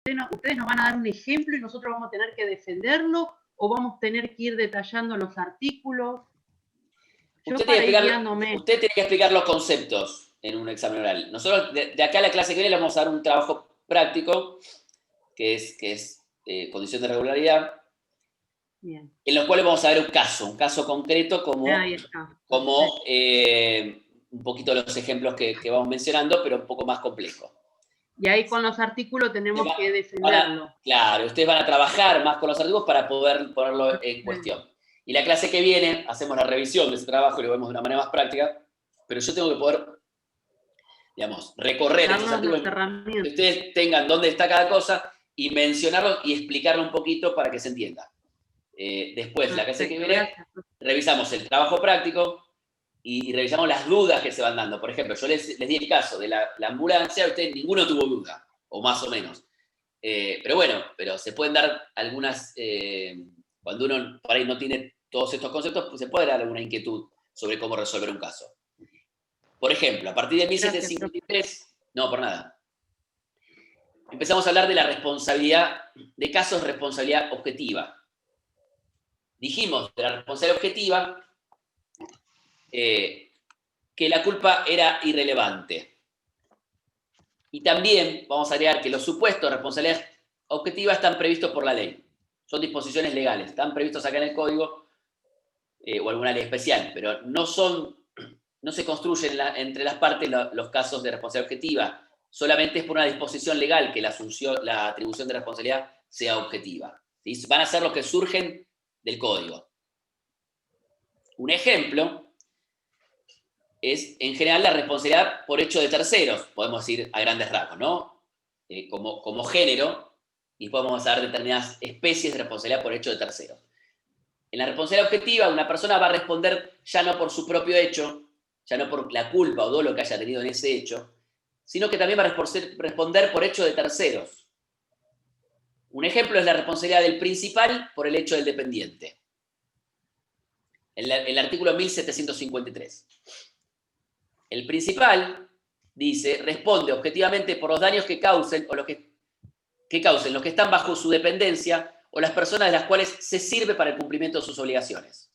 ustedes nos van a dar un ejemplo y nosotros vamos a tener que defenderlo, o vamos a tener que ir detallando los artículos. Usted tiene que explicar los conceptos en un examen oral. Nosotros, de acá a la clase que viene, le vamos a dar un trabajo práctico, que es condición de regularidad, bien, en los cuales vamos a ver un caso concreto, como un poquito los ejemplos que vamos mencionando, pero un poco más complejo. Y ahí con los artículos tenemos que defenderlo. Claro, ustedes van a trabajar más con los artículos para poder ponerlo en cuestión. Y la clase que viene, hacemos la revisión de ese trabajo y lo vemos de una manera más práctica, pero yo tengo que poder, digamos, recorrer esos artículos, que ustedes tengan dónde está cada cosa y mencionarlo y explicarlo un poquito para que se entienda. Después, la clase que viene, revisamos el trabajo práctico y revisamos las dudas que se van dando. Por ejemplo, yo les di el caso de la ambulancia, ustedes ninguno tuvo duda, o más o menos. Pero bueno, se pueden dar algunas, cuando uno por ahí no tiene todos estos conceptos, pues se puede dar alguna inquietud sobre cómo resolver un caso. Por ejemplo, a partir de 1753, no, por nada, empezamos a hablar de la responsabilidad, de casos de responsabilidad objetiva. Dijimos de la responsabilidad objetiva que la culpa era irrelevante. Y también vamos a agregar que los supuestos de responsabilidad objetiva están previstos por la ley. Son disposiciones legales, están previstos acá en el código o alguna ley especial, pero no se construyen entre las partes los casos de responsabilidad objetiva. Solamente es por una disposición legal que la atribución de responsabilidad sea objetiva. ¿Sí? Van a ser los que surgen del código. Un ejemplo es, en general, la responsabilidad por hecho de terceros, podemos decir a grandes rasgos, ¿no? Como género, y podemos dar determinadas especies de responsabilidad por hecho de terceros. En la responsabilidad objetiva, una persona va a responder ya no por su propio hecho, ya no por la culpa o dolo que haya tenido en ese hecho, sino que también va a responder por hecho de terceros. Un ejemplo es la responsabilidad del principal por el hecho del dependiente. El artículo 1753. El principal, dice, responde objetivamente por los daños que causen o los que están bajo su dependencia o las personas de las cuales se sirve para el cumplimiento de sus obligaciones.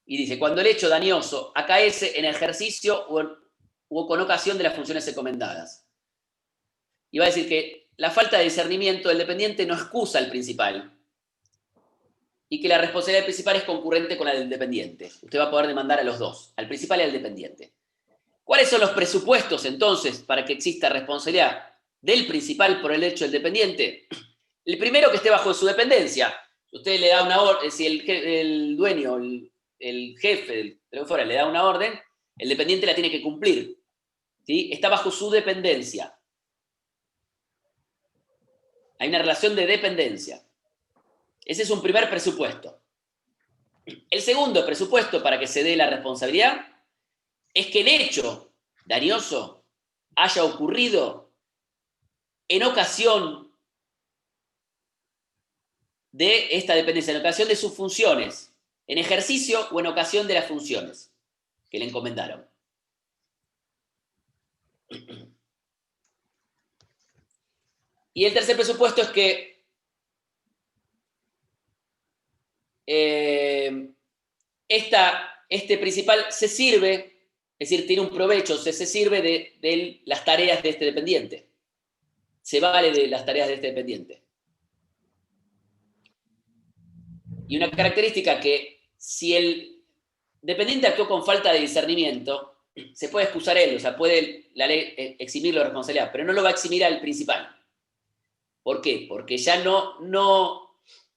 Y dice, cuando el hecho dañoso acaece en ejercicio o con ocasión de las funciones encomendadas. Y va a decir que la falta de discernimiento del dependiente no excusa al principal y que la responsabilidad del principal es concurrente con la del dependiente. Usted va a poder demandar a los dos, al principal y al dependiente. ¿Cuáles son los presupuestos, entonces, para que exista responsabilidad del principal por el hecho del dependiente? El primero, que esté bajo su dependencia. Usted le da una orden, si el dueño, el jefe, lo que fuera, le da una orden, el dependiente la tiene que cumplir. ¿Sí? Está bajo su dependencia. Hay una relación de dependencia. Ese es un primer presupuesto. El segundo presupuesto para que se dé la responsabilidad es que el hecho dañoso haya ocurrido en ocasión de esta dependencia, en ocasión de sus funciones, en ejercicio o en ocasión de las funciones que le encomendaron. Y el tercer presupuesto es que este principal se sirve, es decir, tiene un provecho, se sirve de las tareas de este dependiente. Se vale de las tareas de este dependiente. Y una característica que si el dependiente actuó con falta de discernimiento, se puede excusar él, o sea, puede la ley eximirlo de responsabilidad, pero no lo va a eximir al principal. ¿Por qué? Porque ya no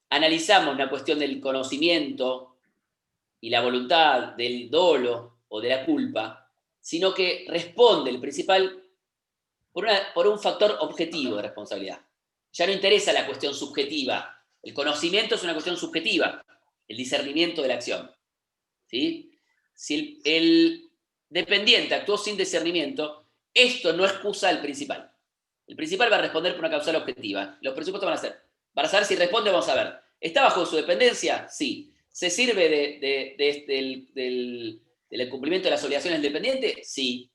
analizamos una cuestión del conocimiento y la voluntad, del dolo o de la culpa, sino que responde el principal por un factor objetivo de responsabilidad. Ya no interesa la cuestión subjetiva. El conocimiento es una cuestión subjetiva, el discernimiento de la acción. ¿Sí? Si el dependiente actuó sin discernimiento, esto no excusa al principal. El principal va a responder por una causal objetiva. Los presupuestos van a ser, para saber si responde, vamos a ver, ¿está bajo su dependencia? Sí. ¿Se sirve del cumplimiento de las obligaciones del dependiente? Sí.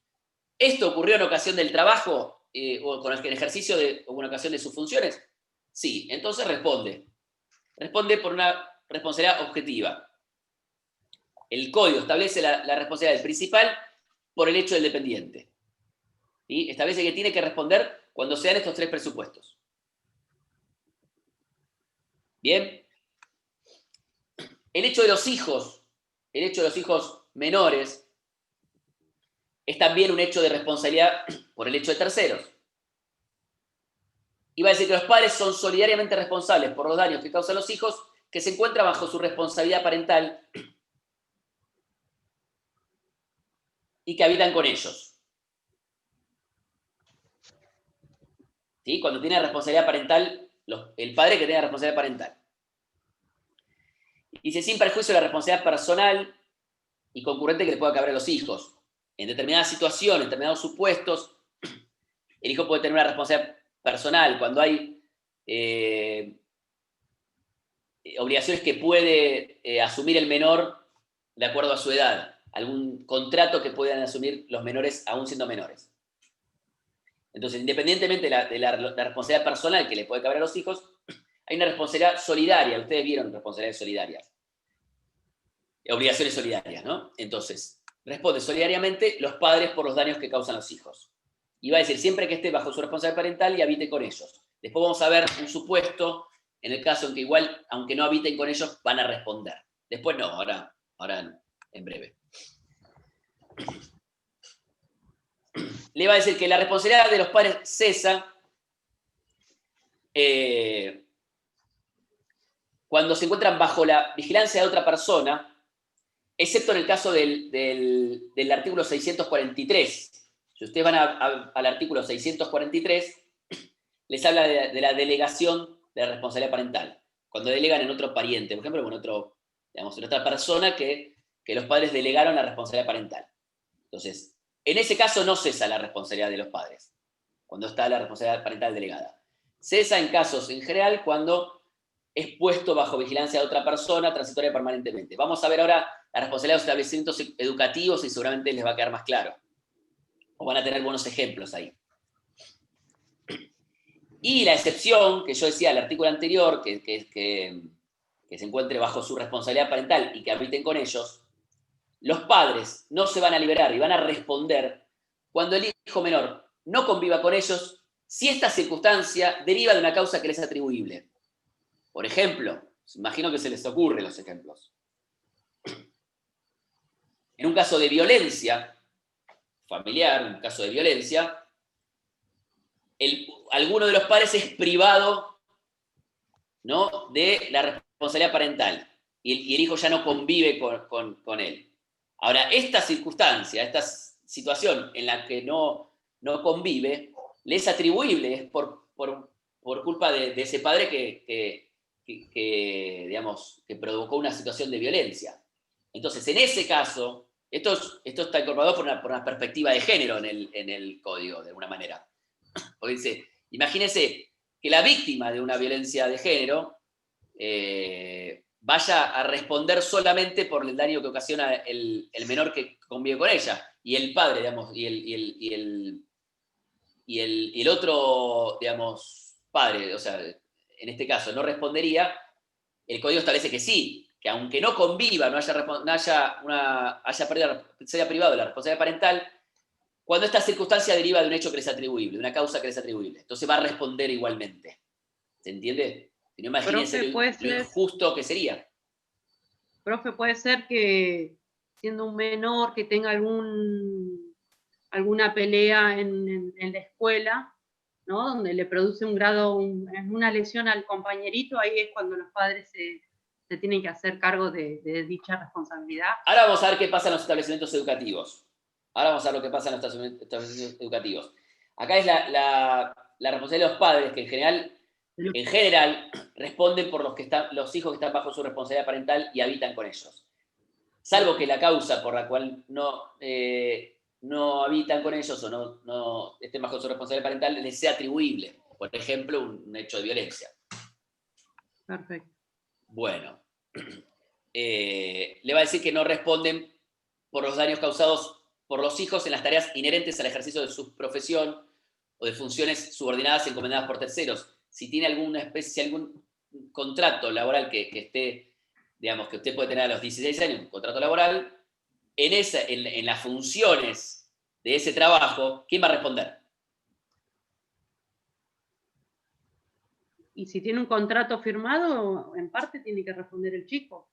¿Esto ocurrió en ocasión del trabajo? o con el ejercicio de alguna ocasión de sus funciones? Sí, entonces responde. Responde por una responsabilidad objetiva. El código establece la responsabilidad del principal por el hecho del dependiente. ¿Sí? Establece que tiene que responder cuando se dan estos tres presupuestos. Bien. El hecho de los hijos menores, es también un hecho de responsabilidad por el hecho de terceros. Iba a decir que los padres son solidariamente responsables por los daños que causan los hijos que se encuentran bajo su responsabilidad parental y que habitan con ellos. ¿Sí? Cuando tiene responsabilidad parental, el padre que tiene responsabilidad parental. Dice, sin perjuicio de la responsabilidad personal y concurrente que le pueda caber a los hijos. En determinadas situaciones, en determinados supuestos, el hijo puede tener una responsabilidad personal cuando hay obligaciones que puede asumir el menor de acuerdo a su edad, algún contrato que puedan asumir los menores aún siendo menores. Entonces, independientemente de la responsabilidad personal que le puede caber a los hijos, hay una responsabilidad solidaria. Ustedes vieron responsabilidades solidarias. Obligaciones solidarias, ¿no? Entonces, responde solidariamente los padres por los daños que causan los hijos. Y va a decir, siempre que esté bajo su responsabilidad parental y habite con ellos. Después vamos a ver un supuesto en el caso en que igual, aunque no habiten con ellos, van a responder. Después no, ahora en breve. Le va a decir que la responsabilidad de los padres cesa cuando se encuentran bajo la vigilancia de otra persona, excepto en el caso del artículo 643. Si ustedes van al artículo 643, les habla de la delegación de la responsabilidad parental. Cuando delegan en otro pariente, por ejemplo, en otra persona que los padres delegaron la responsabilidad parental. Entonces, en ese caso no cesa la responsabilidad de los padres, cuando está la responsabilidad parental delegada. Cesa en casos en general cuando es puesto bajo vigilancia de otra persona transitoria permanentemente. Vamos a ver ahora la responsabilidad de los establecimientos educativos y seguramente les va a quedar más claro. O van a tener buenos ejemplos ahí. Y la excepción, que yo decía el artículo anterior, que se encuentre bajo su responsabilidad parental y que habiten con ellos, los padres no se van a liberar y van a responder cuando el hijo menor no conviva con ellos si esta circunstancia deriva de una causa que les es atribuible. Por ejemplo, imagino que se les ocurren los ejemplos. En un caso de violencia familiar, un caso de violencia, alguno de los padres es privado, ¿no?, de la responsabilidad parental y el hijo ya no convive con él. Ahora, esta circunstancia, esta situación en la que no convive, le es atribuible, es por culpa de ese padre que provocó una situación de violencia. Entonces, en ese caso, esto está incorporado por una perspectiva de género en el código, de alguna manera. Porque dice, imagínense que la víctima de una violencia de género vaya a responder solamente por el daño que ocasiona el menor que convive con ella, y el padre, digamos, y el otro, digamos, padre, o sea, en este caso no respondería. El código establece que sí, que aunque no conviva, se haya privado de la responsabilidad parental, cuando esta circunstancia deriva de un hecho que les es atribuible, de una causa que les es atribuible. Entonces va a responder igualmente. ¿Se entiende? Si no, imagínense lo injusto que sería. Profe, puede ser que siendo un menor que tenga alguna pelea en la escuela, ¿no?, donde le produce una lesión al compañerito, ahí es cuando los padres se tienen que hacer cargo de dicha responsabilidad. Ahora vamos a ver qué pasa en los establecimientos educativos. Acá es la responsabilidad de los padres, que en general responden por los hijos que están bajo su responsabilidad parental y habitan con ellos. Salvo que la causa por la cual no habitan con ellos o no estén bajo su responsabilidad parental les sea atribuible. Por ejemplo, un hecho de violencia. Perfecto. Bueno, le va a decir que no responden por los daños causados por los hijos en las tareas inherentes al ejercicio de su profesión o de funciones subordinadas encomendadas por terceros. Si tiene alguna especie, algún contrato laboral que esté, digamos, que usted puede tener a los 16 años, un contrato laboral, en las funciones de ese trabajo, ¿quién va a responder? Y si tiene un contrato firmado, en parte tiene que responder el chico.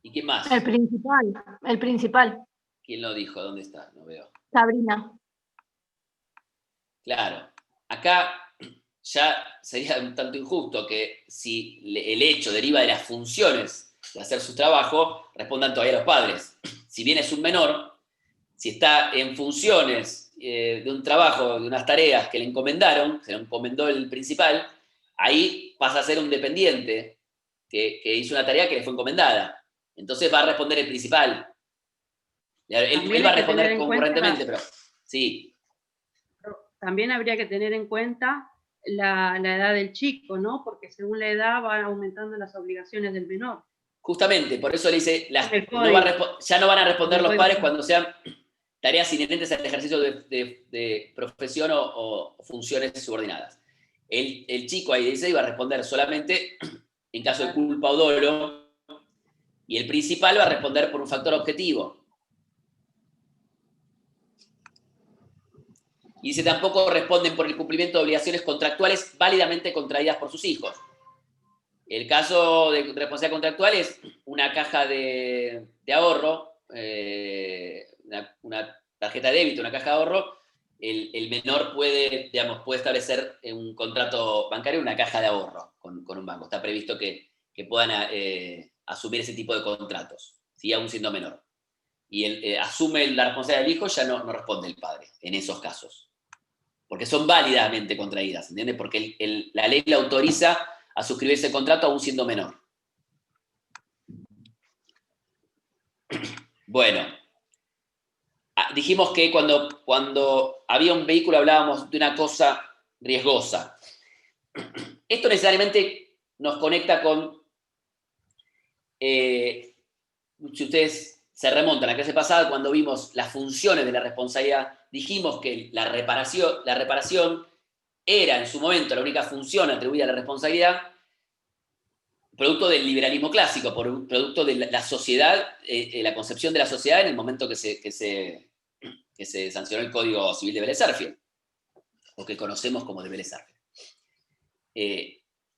¿Y quién más? El principal. ¿Quién lo dijo? ¿Dónde está? No veo. Sabrina. Claro. Acá ya sería un tanto injusto que si el hecho deriva de las funciones de hacer su trabajo, respondan todavía los padres. Si bien es un menor, si está en funciones de un trabajo, de unas tareas que le encomendaron, se lo encomendó el principal, ahí pasa a ser un dependiente que hizo una tarea que le fue encomendada. Entonces va a responder el principal. Él va a responder concurrentemente, pero sí. También habría que tener en cuenta la edad del chico, ¿no? Porque según la edad van aumentando las obligaciones del menor. Justamente, por eso le dice, ya no van a responder los padres cuando sean tareas inherentes al ejercicio de profesión o funciones subordinadas. El chico ahí dice iba a responder solamente en caso de culpa o dolo, y el principal va a responder por un factor objetivo. Y dice, tampoco responden por el cumplimiento de obligaciones contractuales válidamente contraídas por sus hijos. El caso de responsabilidad contractual es una caja de ahorro, una tarjeta de débito, una caja de ahorro. El menor puede establecer un contrato bancario, una caja de ahorro con un banco. Está previsto que puedan asumir ese tipo de contratos, ¿sí? Aún siendo menor. Y asume la responsabilidad del hijo, ya no responde el padre en esos casos. Porque son válidamente contraídas, ¿entiendes? Porque la ley le autoriza a suscribir ese contrato aún siendo menor. Bueno, dijimos que cuando había un vehículo hablábamos de una cosa riesgosa. Esto necesariamente nos conecta con, si ustedes se remontan a la clase pasada, cuando vimos las funciones de la responsabilidad, dijimos que la reparación era en su momento la única función atribuida a la responsabilidad, producto del liberalismo clásico, producto de la sociedad, la concepción de la sociedad en el momento que se sancionó el Código Civil de Vélez Sarsfield, o que conocemos como de Vélez Sarsfield.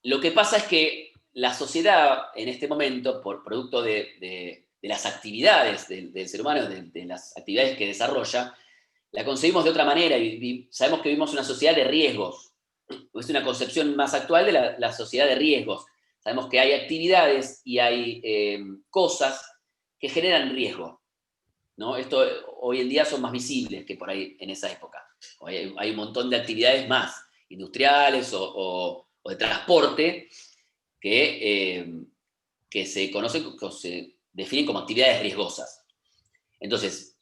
Lo que pasa es que la sociedad en este momento, por producto de las actividades del ser humano, de las actividades que desarrolla, la concebimos de otra manera y sabemos que vivimos una sociedad de riesgos. Es una concepción más actual de la sociedad de riesgos. Sabemos que hay actividades y hay cosas que generan riesgo, ¿no? Esto hoy en día son más visibles que por ahí en esa época. Hoy hay un montón de actividades más industriales o de transporte que se conocen, que se definen como actividades riesgosas. Entonces,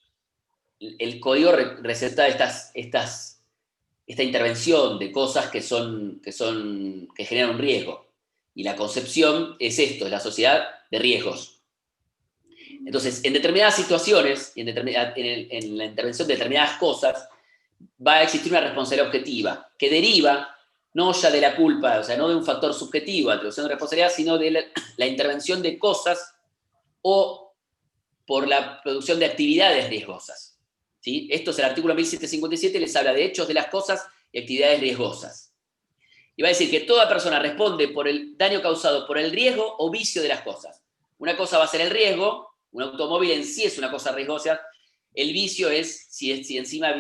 el código receta esta intervención de cosas que generan un riesgo. Y la concepción es esto, es la sociedad de riesgos. Entonces, en determinadas situaciones, en la intervención de determinadas cosas, va a existir una responsabilidad objetiva que deriva no ya de la culpa, o sea, no de un factor subjetivo, atribución de responsabilidad, sino de la intervención de cosas o por la producción de actividades riesgosas. ¿Sí? Esto es el artículo 1757, les habla de hechos de las cosas y actividades riesgosas. Y va a decir que toda persona responde por el daño causado por el riesgo o vicio de las cosas. Una cosa va a ser el riesgo, un automóvil en sí es una cosa riesgosa, el vicio es si encima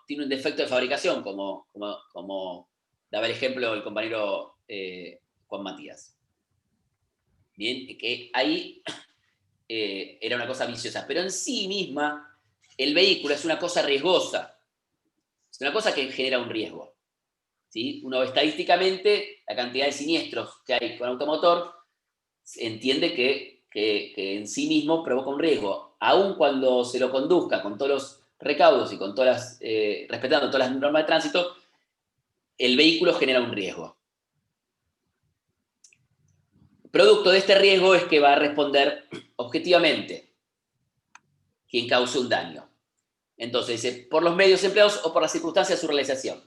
tiene un defecto de fabricación, como daba el ejemplo el compañero Juan Matías. Bien, que ahí era una cosa viciosa, pero en sí misma el vehículo es una cosa riesgosa, es una cosa que genera un riesgo. ¿Sí? Uno estadísticamente, la cantidad de siniestros que hay con automotor, entiende que en sí mismo provoca un riesgo, aun cuando se lo conduzca con todos los recaudos y con respetando todas las normas de tránsito, el vehículo genera un riesgo. Producto de este riesgo es que va a responder objetivamente quien cause un daño. Entonces dice, por los medios empleados o por las circunstancias de su realización.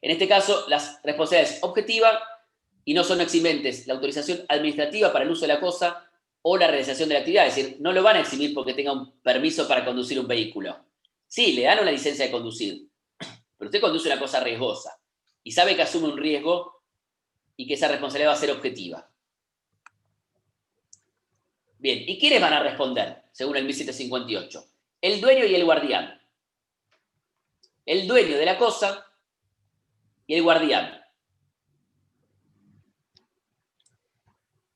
En este caso, las responsabilidades objetivas y no son eximentes la autorización administrativa para el uso de la cosa o la realización de la actividad. Es decir, no lo van a eximir porque tenga un permiso para conducir un vehículo. Sí, le dan una licencia de conducir, pero usted conduce una cosa riesgosa y sabe que asume un riesgo y que esa responsabilidad va a ser objetiva. Bien, ¿y quiénes van a responder según el 1758? El dueño y el guardián. El dueño de la cosa y el guardián.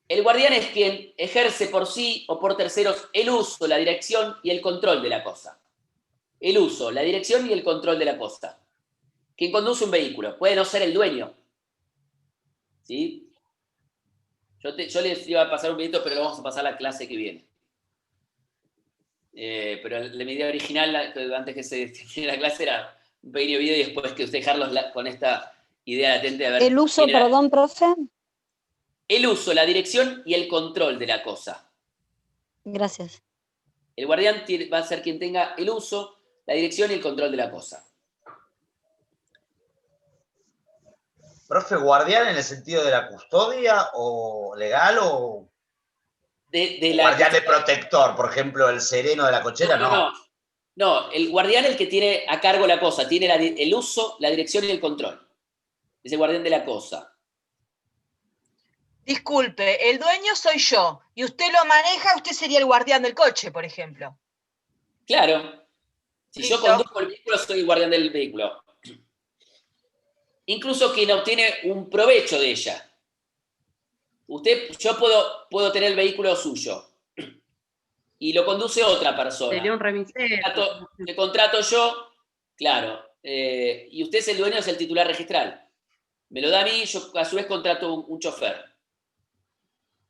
El guardián es quien ejerce por sí o por terceros el uso, la dirección y el control de la cosa. El uso, la dirección y el control de la cosa. Quien conduce un vehículo puede no ser el dueño. ¿Sí? Yo les iba a pasar un videito, pero lo vamos a pasar a la clase que viene. Pero la idea original, antes que se termine la clase, era un pequeño video y después que usted dejarlos con esta idea latente de ver. El uso, perdón, profe. El uso, la dirección y el control de la cosa. Gracias. El guardián va a ser quien tenga el uso, la dirección y el control de la cosa. Profe, ¿guardián en el sentido de la custodia o legal o guardián de protector? Por ejemplo, el sereno de la cochera, No, el guardián es el que tiene a cargo la cosa, tiene el uso, la dirección y el control. Es el guardián de la cosa. Disculpe, el dueño soy yo y usted lo maneja, usted sería el guardián del coche, por ejemplo. Claro. Si ¿Listo? yo conduzco el vehículo, soy el guardián del vehículo. Incluso quien obtiene un provecho de ella. Yo puedo tener el vehículo suyo y lo conduce otra persona. Sería un remisero. Le contrato yo, claro, y usted es el dueño, es el titular registral. Me lo da a mí, yo a su vez contrato un chofer.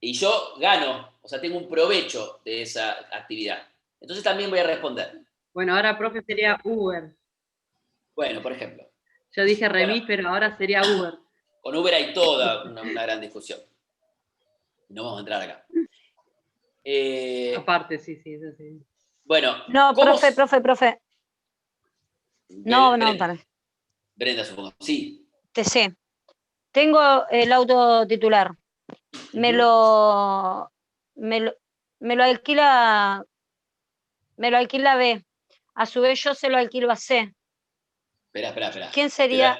Y yo gano, o sea, tengo un provecho de esa actividad. Entonces también voy a responder. Bueno, ahora, profe, sería Uber. Bueno, por ejemplo. Yo dije remis, pero ahora sería Uber. Con Uber hay toda una gran discusión. No vamos a entrar acá. Aparte, sí, eso sí. Bueno. No, profe. No, para. Brenda, supongo. Sí. TC. Tengo el auto titular. Me lo alquila B. A su vez yo se lo alquilo a C. Espera. ¿Quién sería?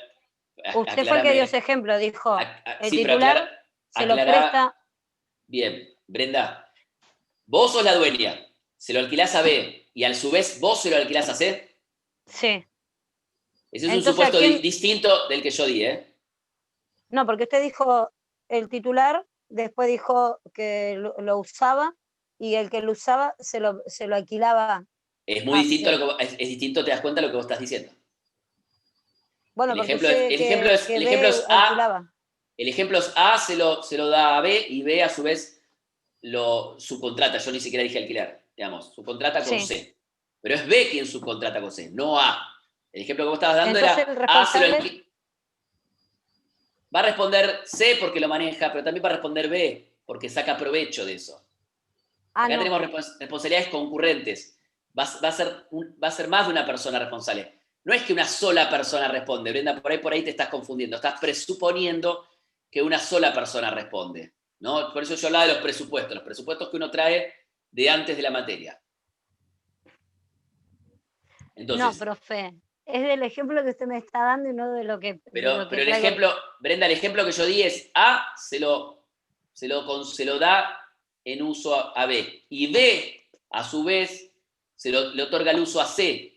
Usted fue el que dio ese ejemplo, dijo. El titular se lo presta. Bien, Brenda. Vos sos la dueña, se lo alquilás a B y a su vez vos se lo alquilás a C. Sí. Ese es un supuesto distinto del que yo di, ¿eh? No, porque usted dijo el titular, después dijo que lo usaba y el que lo usaba se lo alquilaba. Es muy distinto, es distinto, te das cuenta de lo que vos estás diciendo. Bueno, el ejemplo es A. El ejemplo es A se lo da a B y B a su vez subcontrata. Yo ni siquiera dije alquilar, digamos, subcontrata con C. Pero es B quien subcontrata con C, no A. El ejemplo que vos estabas dando era A se lo alquila. Va a responder C porque lo maneja, pero también va a responder B porque saca provecho de eso. Acá tenemos responsabilidades concurrentes. Va a ser más de una persona responsable. No es que una sola persona responde, Brenda, por ahí te estás confundiendo. Estás presuponiendo que una sola persona responde, ¿no? Por eso yo hablaba de los presupuestos que uno trae de antes de la materia. Entonces, no, profe, es del ejemplo que usted me está dando y no de lo que... Pero el ejemplo, Brenda, el ejemplo que yo di es A se lo da en uso a B y B, a su vez, le otorga el uso a C.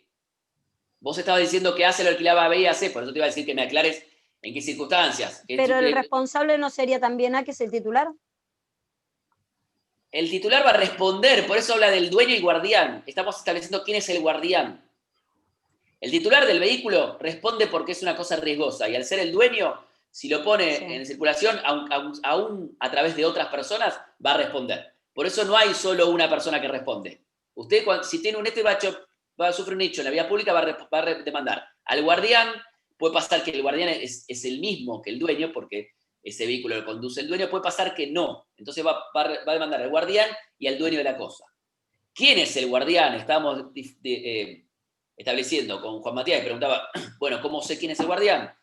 Vos estabas diciendo que A se lo alquilaba a B y a C, por eso te iba a decir que me aclares en qué circunstancias. Pero el responsable no sería también A, que es el titular. El titular va a responder, por eso habla del dueño y guardián. Estamos estableciendo quién es el guardián. El titular del vehículo responde porque es una cosa riesgosa y al ser el dueño, si lo pone en circulación, aún a través de otras personas, va a responder. Por eso no hay solo una persona que responde. Usted, si tiene un va a sufrir un hecho en la vía pública, va a demandar al guardián. Puede pasar que el guardián es el mismo que el dueño, porque ese vehículo lo conduce el dueño. Puede pasar que no. Entonces va a demandar al guardián y al dueño de la cosa. ¿Quién es el guardián? Estamos estableciendo con Juan Matías, y preguntaba, bueno, ¿cómo sé quién es el guardián?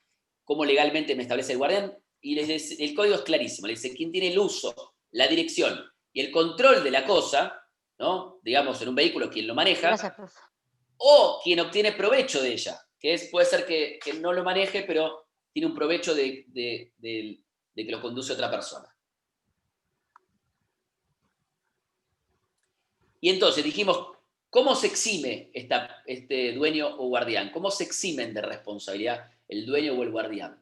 ¿Cómo legalmente me establece el guardián? Y el código es clarísimo, le dice, ¿quién tiene el uso, la dirección y el control de la cosa, ¿no? Digamos, en un vehículo, quien lo maneja, Gracias, profe. o quien obtiene provecho de ella, puede ser que no lo maneje, pero tiene un provecho de que lo conduce otra persona. Y entonces dijimos, ¿cómo se exime este dueño o guardián? ¿Cómo se eximen de responsabilidad el dueño o el guardián?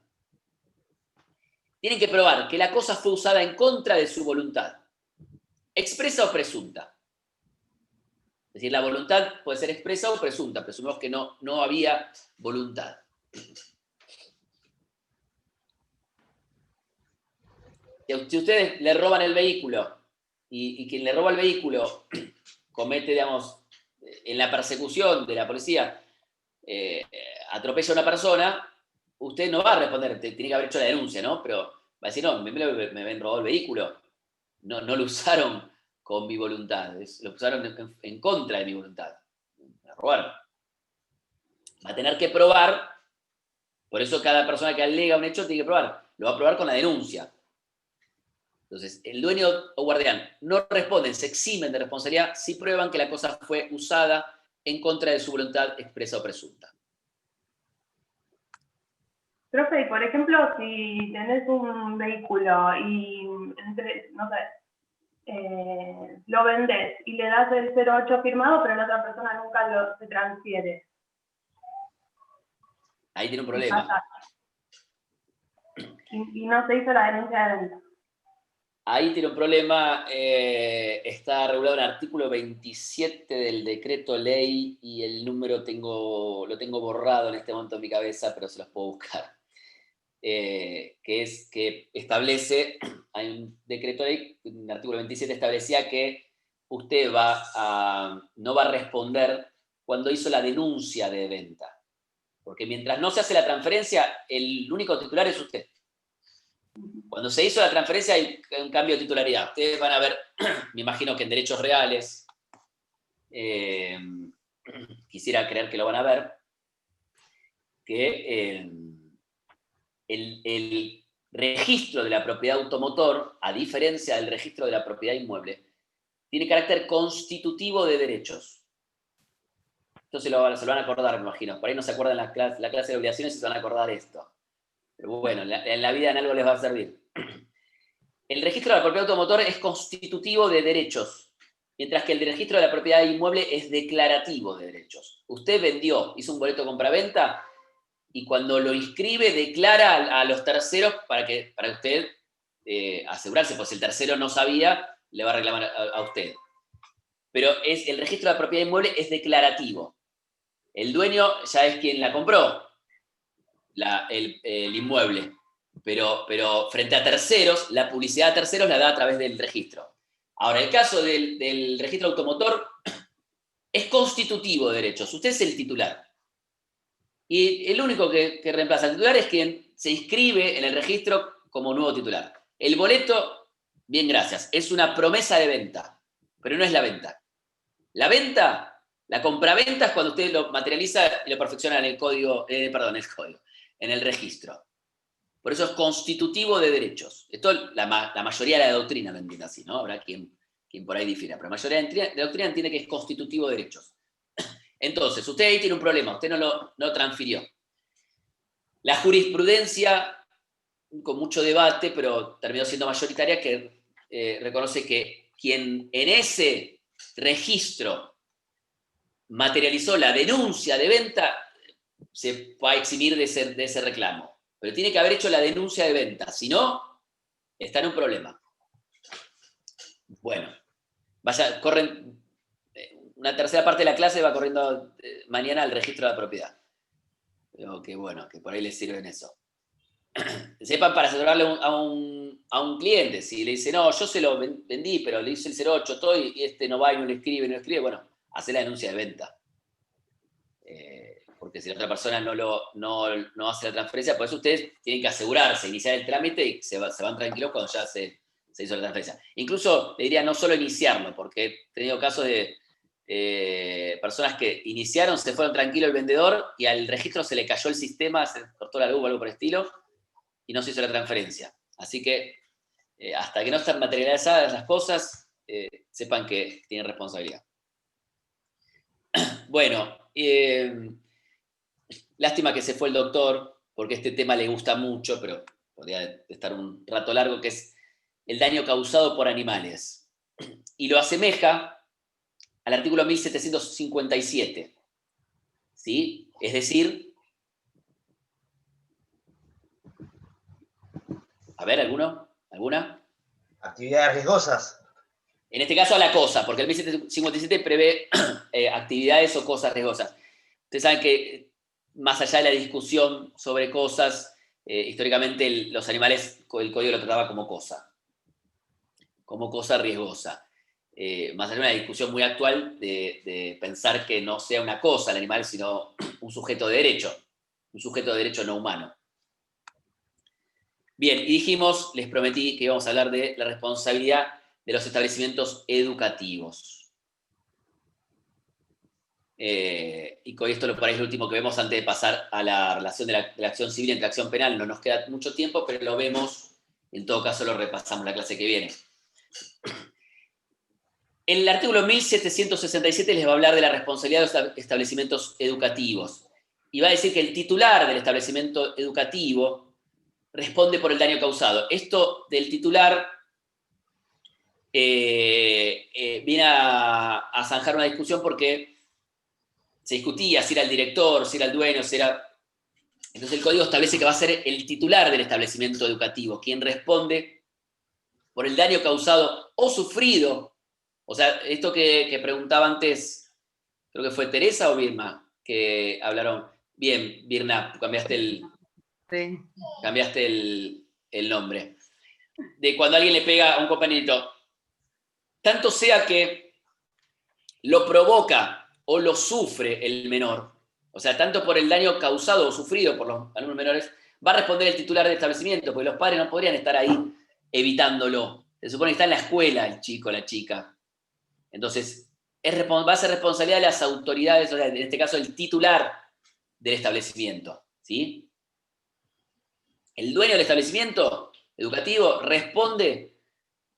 Tienen que probar que la cosa fue usada en contra de su voluntad, expresa o presunta. Es decir, la voluntad puede ser expresa o presunta. Presumimos que no había voluntad. Si ustedes le roban el vehículo y quien le roba el vehículo comete, digamos, en la persecución de la policía, atropella a una persona, usted no va a responder, tiene que haber hecho la denuncia, ¿no? Pero va a decir, no, me habían robado el vehículo, no lo usaron con mi voluntad, lo usaron en contra de mi voluntad, me robaron. Va a tener que probar, por eso cada persona que alega un hecho tiene que probar, lo va a probar con la denuncia. Entonces, el dueño o guardián no responden, se eximen de responsabilidad si prueban que la cosa fue usada en contra de su voluntad expresa o presunta. Profe, y por ejemplo, si tenés un vehículo y, no sé, lo vendés y le das el 08 firmado, pero la otra persona nunca se transfiere. Ahí tiene un problema. Y no se hizo la denuncia de venta. Ahí tiene un problema, está regulado en el artículo 27 del decreto ley y el número lo tengo borrado en este momento en mi cabeza, pero se los puedo buscar. Que establece, hay un decreto ley, en el artículo 27 establecía que usted no va a responder cuando hizo la denuncia de venta. Porque mientras no se hace la transferencia, el único titular es usted. Cuando se hizo la transferencia hay un cambio de titularidad. Ustedes van a ver, me imagino que en derechos reales, quisiera creer que lo van a ver, que el registro de la propiedad automotor, a diferencia del registro de la propiedad inmueble, tiene carácter constitutivo de derechos. Esto se lo van a acordar, me imagino. Por ahí no se acuerdan la clase de obligaciones y se van a acordar esto. Pero bueno, en la vida en algo les va a servir. El registro de la propiedad automotor es constitutivo de derechos, mientras que el registro de la propiedad inmueble es declarativo de derechos. Usted vendió, hizo un boleto de compraventa y cuando lo inscribe declara a los terceros para usted asegurarse, pues si el tercero no sabía, le va a reclamar a usted. Pero el registro de la propiedad inmueble es declarativo. El dueño ya es quien la compró, el inmueble. Pero frente a terceros, la publicidad a terceros la da a través del registro. Ahora, el caso del registro automotor es constitutivo de derechos. Usted es el titular. Y el único que reemplaza al titular es quien se inscribe en el registro como nuevo titular. El boleto, bien, gracias, es una promesa de venta, pero no es la venta. La venta, la compraventa es cuando usted lo materializa y lo perfecciona en en el registro. Por eso es constitutivo de derechos. Esto la mayoría de la doctrina lo entiende así, ¿no? Habrá quien por ahí difiera, pero la mayoría de la doctrina entiende que es constitutivo de derechos. Entonces, usted ahí tiene un problema, usted no lo transfirió. La jurisprudencia, con mucho debate, pero terminó siendo mayoritaria, que reconoce que quien en ese registro materializó la denuncia de venta se va a eximir de ese reclamo. Pero tiene que haber hecho la denuncia de venta, si no, está en un problema. Bueno, corren, una tercera parte de la clase va corriendo mañana al registro de la propiedad. Pero que bueno, que por ahí les sirve en eso. Sepan para asesorarle a un cliente, si le dice, no, yo se lo vendí, pero le hice el 08 todo y este no va y no le escribe, bueno, hace la denuncia de venta. Porque si la otra persona no hace la transferencia, por eso ustedes tienen que asegurarse, iniciar el trámite y se van tranquilos cuando ya se hizo la transferencia. Incluso, le diría, no solo iniciarlo, porque he tenido casos de personas que iniciaron, se fueron tranquilo el vendedor y al registro se le cayó el sistema, se cortó la luz o algo por el estilo y no se hizo la transferencia. Así que hasta que no están materializadas las cosas, sepan que tienen responsabilidad. Bueno, lástima que se fue el doctor, porque este tema le gusta mucho, pero podría estar un rato largo, que es el daño causado por animales. Y lo asemeja al artículo 1757. ¿Sí? Es decir, a ver, ¿alguna? Actividades riesgosas. En este caso a la cosa, porque el 1757 prevé actividades o cosas riesgosas. Ustedes saben que más allá de la discusión sobre cosas, históricamente los animales, el código lo trataba como cosa riesgosa. Más allá de una discusión muy actual de pensar que no sea una cosa el animal, sino un sujeto de derecho no humano. Bien, y dijimos, les prometí que íbamos a hablar de la responsabilidad de los establecimientos educativos. Y con esto por ahí es lo último que vemos antes de pasar a la relación de la acción civil entre acción penal. No nos queda mucho tiempo, pero lo vemos, en todo caso lo repasamos la clase que viene. En el artículo 1767 les va a hablar de la responsabilidad de los establecimientos educativos. Y va a decir que el titular del establecimiento educativo responde por el daño causado. Esto del titular viene a zanjar una discusión porque se discutía si era el director, si era el dueño, si era... Entonces el código establece que va a ser el titular del establecimiento educativo quien responde por el daño causado o sufrido. O sea, esto que preguntaba antes, creo que fue Teresa o Birma, que hablaron. Bien, Birna, cambiaste el nombre. De cuando alguien le pega a un compañerito, tanto sea que lo provoca o lo sufre el menor, o sea, tanto por el daño causado o sufrido por los alumnos menores, va a responder el titular del establecimiento, porque los padres no podrían estar ahí evitándolo. Se supone que está en la escuela el chico, la chica. Entonces, va a ser responsabilidad de las autoridades, o sea, en este caso el titular del establecimiento, ¿sí? El dueño del establecimiento educativo responde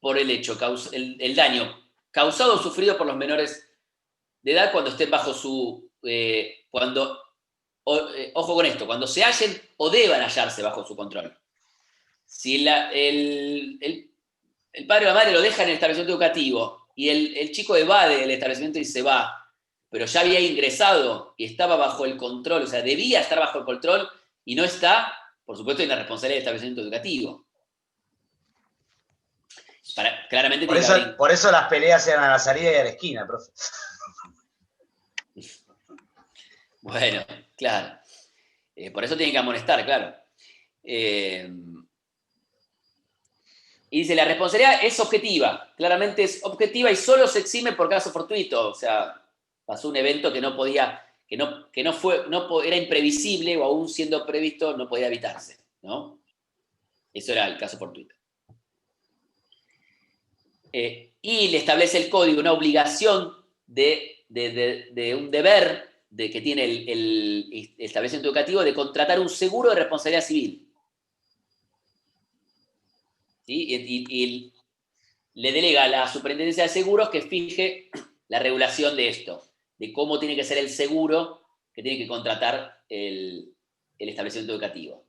por el hecho, el daño causado o sufrido por los menores de edad cuando estén bajo su... ojo con esto, cuando se hallen o deban hallarse bajo su control. Si el padre o la madre lo deja en el establecimiento educativo y el chico evade el establecimiento y se va, pero ya había ingresado y estaba bajo el control, o sea, debía estar bajo el control y no está, por supuesto, hay una responsabilidad del establecimiento educativo. Claramente por eso las peleas eran a la salida y a la esquina, profe. Bueno, claro. Por eso tienen que amonestar, claro. Y dice, la responsabilidad es objetiva. Claramente es objetiva y solo se exime por caso fortuito. O sea, pasó un evento que no podía, era imprevisible o aún siendo previsto no podía evitarse, ¿no? Eso era el caso fortuito. Y le establece el código una obligación de un deber que tiene el establecimiento educativo de contratar un seguro de responsabilidad civil. ¿Sí? Y le delega a la Superintendencia de Seguros que fije la regulación de esto, de cómo tiene que ser el seguro que tiene que contratar el establecimiento educativo.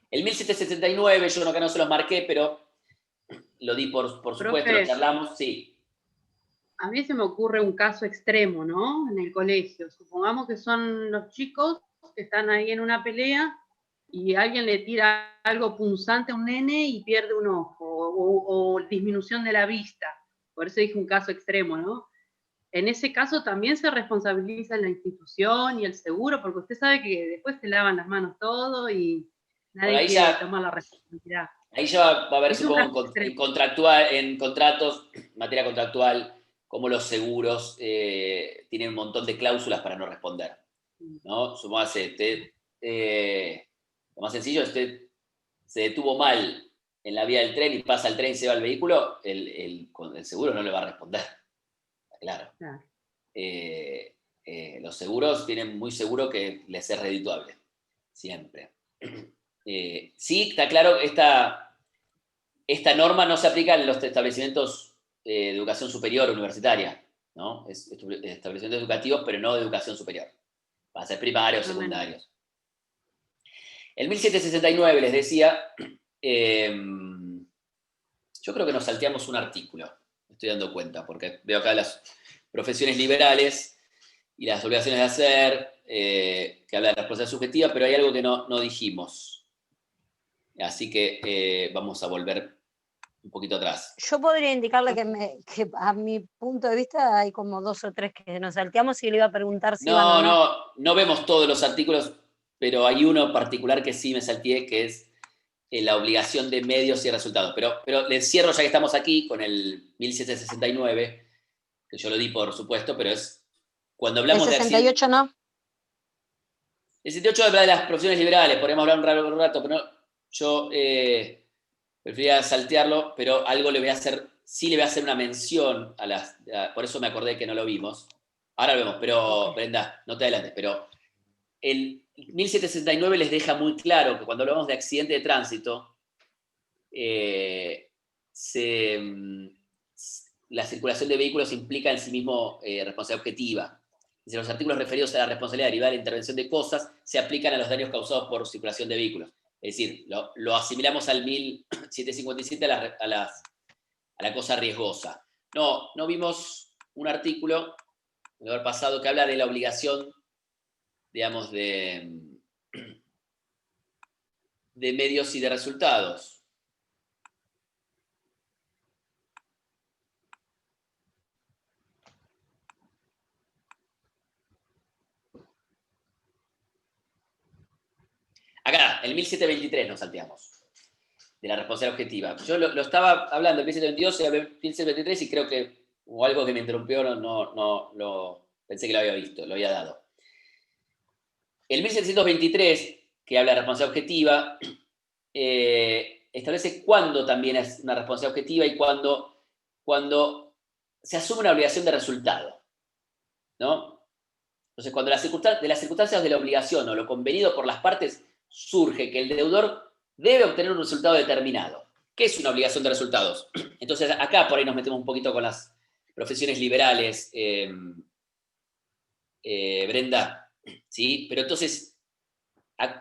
El 1769, yo acá no se los marqué, pero lo di por supuesto, lo charlamos, sí. A mí se me ocurre un caso extremo, ¿no? En el colegio. Supongamos que son los chicos que están ahí en una pelea y alguien le tira algo punzante a un nene y pierde un ojo, o disminución de la vista. Por eso dije un caso extremo, ¿no? En ese caso también se responsabiliza la institución y el seguro, porque usted sabe que después se lavan las manos todo y nadie quiere tomar la responsabilidad. Ahí ya va a haber, supongo, en contratos, materia contractual, como los seguros tienen un montón de cláusulas para no responder, ¿no? Supóngase, lo más sencillo, usted se detuvo mal en la vía del tren y pasa el tren y se va el vehículo, con el seguro no le va a responder. Claro. Los seguros tienen muy seguro que les es redituable. Siempre. Sí, está claro, esta norma no se aplica en los establecimientos de educación superior universitaria, ¿no? Es establecimientos educativos, pero no de educación superior. Va a ser primarios, secundarios. El 1769, les decía, yo creo que nos salteamos un artículo, me estoy dando cuenta, porque veo acá las profesiones liberales y las obligaciones de hacer, que habla de la responsabilidad subjetiva, pero hay algo que no dijimos. Así que vamos a volver un poquito atrás. Yo podría indicarle que a mi punto de vista hay como 2 o 3 que nos salteamos y le iba a preguntar si iban o no. No vemos todos los artículos, pero hay uno particular que sí me salteé, que es la obligación de medios y resultados. Pero les cierro, ya que estamos aquí, con el 1769, que yo lo di por supuesto, pero es cuando hablamos de... ¿El 68 no? El 68 habla de las profesiones liberales, podríamos hablar un rato, pero yo preferiría saltearlo, pero algo le voy a hacer, sí le voy a hacer una mención por eso me acordé que no lo vimos. Ahora lo vemos, pero okay. Brenda, no te adelantes, pero el 1769 les deja muy claro que cuando hablamos de accidente de tránsito, la circulación de vehículos implica en sí mismo responsabilidad objetiva. Dice, los artículos referidos a la responsabilidad derivada de la intervención de cosas se aplican a los daños causados por circulación de vehículos. Es decir, lo asimilamos al 1757 a la cosa riesgosa. No vimos un artículo de haber pasado que habla de la obligación, digamos, de medios y de resultados. Acá, el 1723 nos salteamos, de la responsabilidad objetiva. Yo lo estaba hablando el 1722 y el 1723 y creo que hubo algo que me interrumpió, pensé que lo había visto, lo había dado. El 1723, que habla de responsabilidad objetiva, establece cuándo también es una responsabilidad objetiva y cuando se asume una obligación de resultado, ¿no? Entonces, cuando de las circunstancias de la obligación o lo convenido por las partes surge que el deudor debe obtener un resultado determinado. ¿Qué es una obligación de resultados? Entonces, acá por ahí nos metemos un poquito con las profesiones liberales, Brenda, ¿sí? Pero entonces,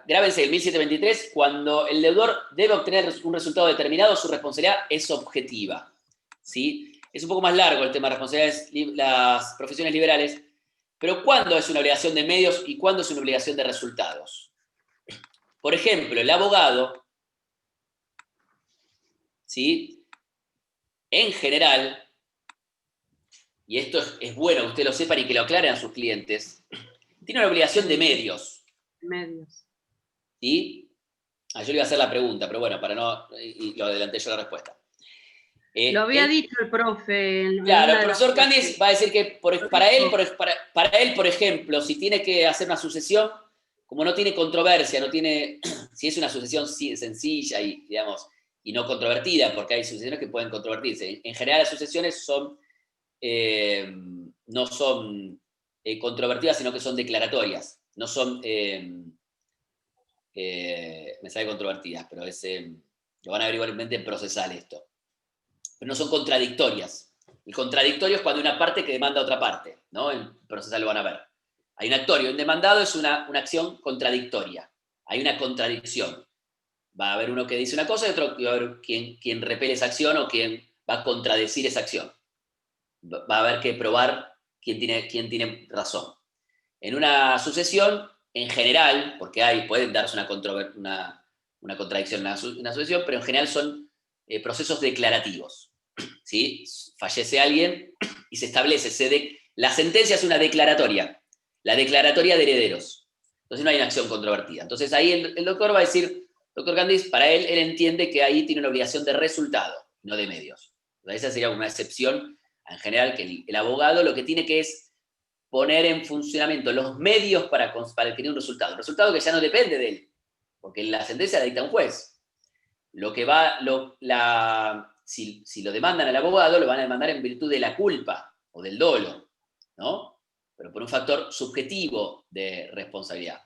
grábense el 1723, cuando el deudor debe obtener un resultado determinado, su responsabilidad es objetiva, ¿sí? Es un poco más largo el tema de responsabilidades, las profesiones liberales, pero ¿cuándo es una obligación de medios y cuándo es una obligación de resultados? Por ejemplo, el abogado, ¿sí? En general, y esto es bueno que ustedes lo sepan y que lo aclaren a sus clientes, tiene una obligación de medios. ¿Sí? Yo le iba a hacer la pregunta, pero bueno, para no, y lo adelanté yo la respuesta. Lo había dicho el profe. Claro, el profesor Candice va a decir que para él, por ejemplo, si tiene que hacer una sucesión, como no tiene controversia, si es una sucesión sencilla y, digamos, y no controvertida, porque hay sucesiones que pueden controvertirse. En general las sucesiones no son controvertidas, sino que son declaratorias. No son, me sale controvertidas, pero lo van a ver igualmente en procesal esto. Pero no son contradictorias. El contradictorio es cuando hay una parte que demanda a otra parte, ¿no? En procesal lo van a ver. Hay un actor y un demandado, es una acción contradictoria. Hay una contradicción. Va a haber uno que dice una cosa y otro va a haber quien repele esa acción o quien va a contradecir esa acción. Va a haber que probar quién tiene razón. En una sucesión, en general, porque pueden darse una contradicción en una sucesión, pero en general son procesos declarativos. ¿Sí? Fallece alguien y se establece, la sentencia es una declaratoria, la declaratoria de herederos. Entonces no hay una acción controvertida. Entonces ahí el doctor va a decir, doctor Candice, para él entiende que ahí tiene una obligación de resultado, no de medios. Entonces, esa sería una excepción en general, que el abogado lo que tiene que es poner en funcionamiento los medios para adquirir un resultado que ya no depende de él, porque la sentencia la dicta un juez. si lo demandan al abogado, lo van a demandar en virtud de la culpa o del dolo, ¿no? Pero por un factor subjetivo de responsabilidad.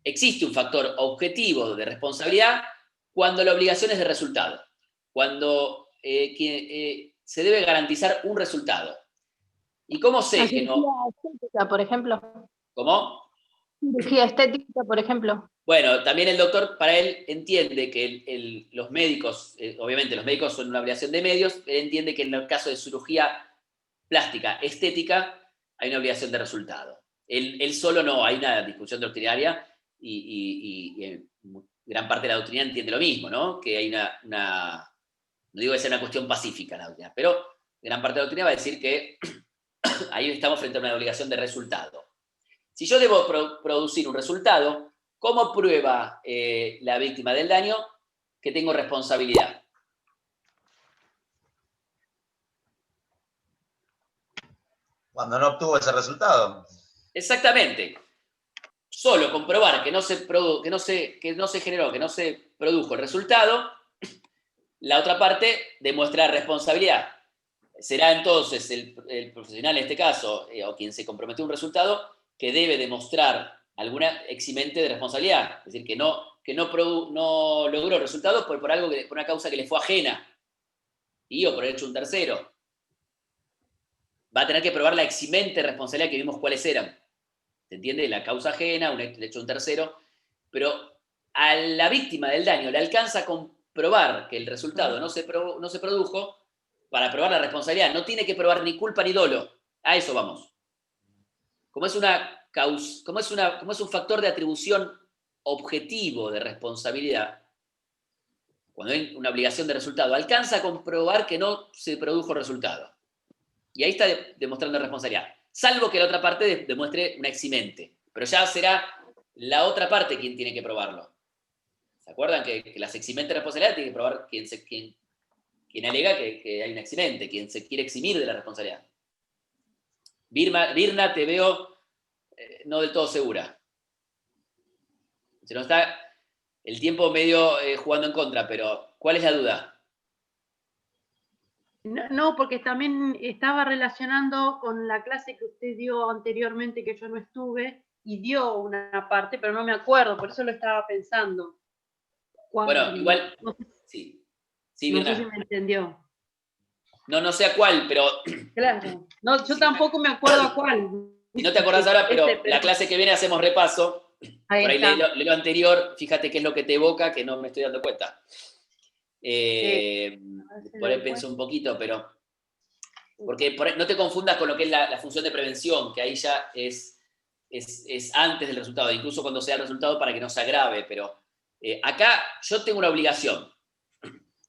Existe un factor objetivo de responsabilidad cuando la obligación es de resultado, cuando se debe garantizar un resultado. ¿Y cómo sé que no? Cirugía estética, por ejemplo. ¿Cómo? Cirugía estética, por ejemplo. Bueno, también el doctor, para él, entiende que los médicos, obviamente los médicos son una obligación de medios, él entiende que en el caso de cirugía plástica, estética, hay una obligación de resultado. Él solo no, hay una discusión doctrinaria y gran parte de la doctrina entiende lo mismo, ¿no? Que hay no digo que sea una cuestión pacífica la doctrina, pero gran parte de la doctrina va a decir que ahí estamos frente a una obligación de resultado. Si yo debo producir un resultado, ¿cómo prueba la víctima del daño que tengo responsabilidad? Cuando no obtuvo ese resultado. Exactamente. Solo comprobar que no se generó, que no se produjo el resultado, la otra parte demuestra responsabilidad. Será entonces el profesional en este caso, o quien se comprometió a un resultado, que debe demostrar alguna eximente de responsabilidad. Es decir, que no logró el resultado por una causa que le fue ajena o por hecho un tercero. Va a tener que probar la eximente de responsabilidad que vimos cuáles eran. ¿Se entiende? La causa ajena, un hecho un tercero. Pero a la víctima del daño le alcanza a comprobar que el resultado no se produjo para probar la responsabilidad. No tiene que probar ni culpa ni dolo. A eso vamos. Como es un factor de atribución objetivo de responsabilidad, cuando hay una obligación de resultado, alcanza a comprobar que no se produjo resultado. Y ahí está demostrando responsabilidad. Salvo que la otra parte demuestre una eximente. Pero ya será la otra parte quien tiene que probarlo. ¿Se acuerdan que las eximentes de responsabilidad tiene que probar quien alega que hay una eximente, quien se quiere eximir de la responsabilidad? Birna, te veo no del todo segura. Se nos está el tiempo medio jugando en contra, pero ¿cuál es la duda? No, porque también estaba relacionando con la clase que usted dio anteriormente, que yo no estuve, y dio una parte, pero no me acuerdo, por eso lo estaba pensando. Bueno, igual, no sí, no sé si me entendió. No sé a cuál, pero... Claro, no, yo tampoco me acuerdo a cuál. No te acordás ahora, pero la clase que viene hacemos repaso. Ahí por ahí lee lo anterior, fíjate qué es lo que te evoca, que no me estoy dando cuenta. Por ahí pienso un poquito, pero... Porque no te confundas con lo que es la función de prevención, que ahí ya es antes del resultado, incluso cuando sea el resultado para que no se agrave, pero acá yo tengo una obligación.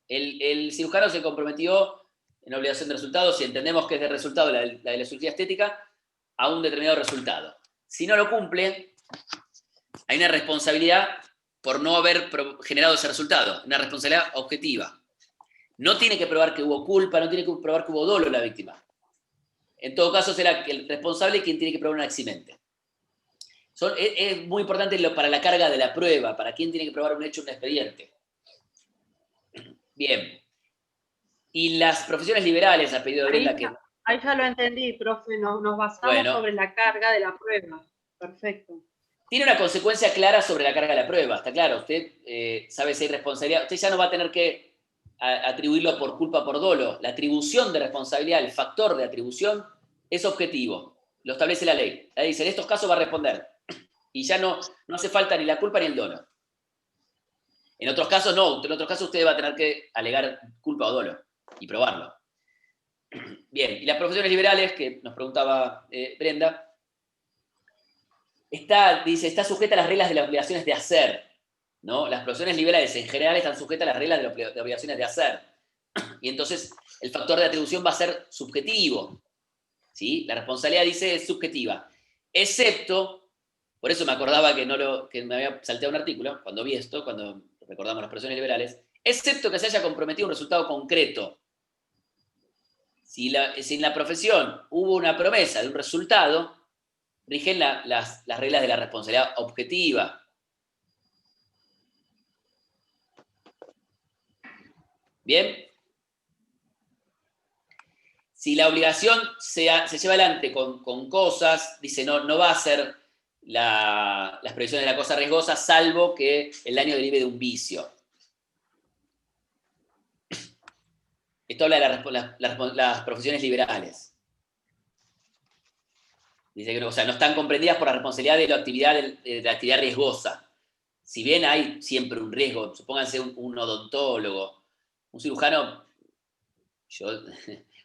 El cirujano se comprometió en obligación de resultado, si entendemos que es de resultado la de la cirugía estética, a un determinado resultado. Si no lo cumple, hay una responsabilidad por no haber generado ese resultado, una responsabilidad objetiva. No tiene que probar que hubo culpa, no tiene que probar que hubo dolo la víctima. En todo caso, será el responsable quien tiene que probar un eximente. Es muy importante para la carga de la prueba, para quién tiene que probar un hecho, un expediente. Bien. Y las profesiones liberales, a pedido de Brenda, que... Ahí ya lo entendí, profe, nos basamos sobre la carga de la prueba. Perfecto. Tiene una consecuencia clara sobre la carga de la prueba, está claro. Usted sabe si hay responsabilidad. Usted ya no va a tener que atribuirlo por culpa, por dolo. La atribución de responsabilidad, el factor de atribución, es objetivo. Lo establece la ley. La ley dice, en estos casos va a responder. Y ya no hace falta ni la culpa ni el dolo. En otros casos no. En otros casos usted va a tener que alegar culpa o dolo y probarlo. Bien, y las profesiones liberales, que nos preguntaba Brenda, está sujeta a las reglas de las obligaciones de hacer, ¿no? Las profesiones liberales en general están sujetas a las reglas de las obligaciones de hacer. Y entonces el factor de atribución va a ser subjetivo, ¿sí? La responsabilidad dice es subjetiva, excepto, por eso me acordaba que me había salteado un artículo, cuando vi esto, cuando recordamos las profesiones liberales, excepto que se haya comprometido un resultado concreto. Si en la profesión hubo una promesa de un resultado, rigen las reglas de la responsabilidad objetiva. ¿Bien? Si la obligación se lleva adelante con cosas, dice, no va a ser las previsiones de la cosa riesgosa, salvo que el daño derive de un vicio. Esto habla de las profesiones liberales. Dice que, o sea, no están comprendidas por la responsabilidad de la actividad riesgosa. Si bien hay siempre un riesgo, supónganse un odontólogo, un cirujano,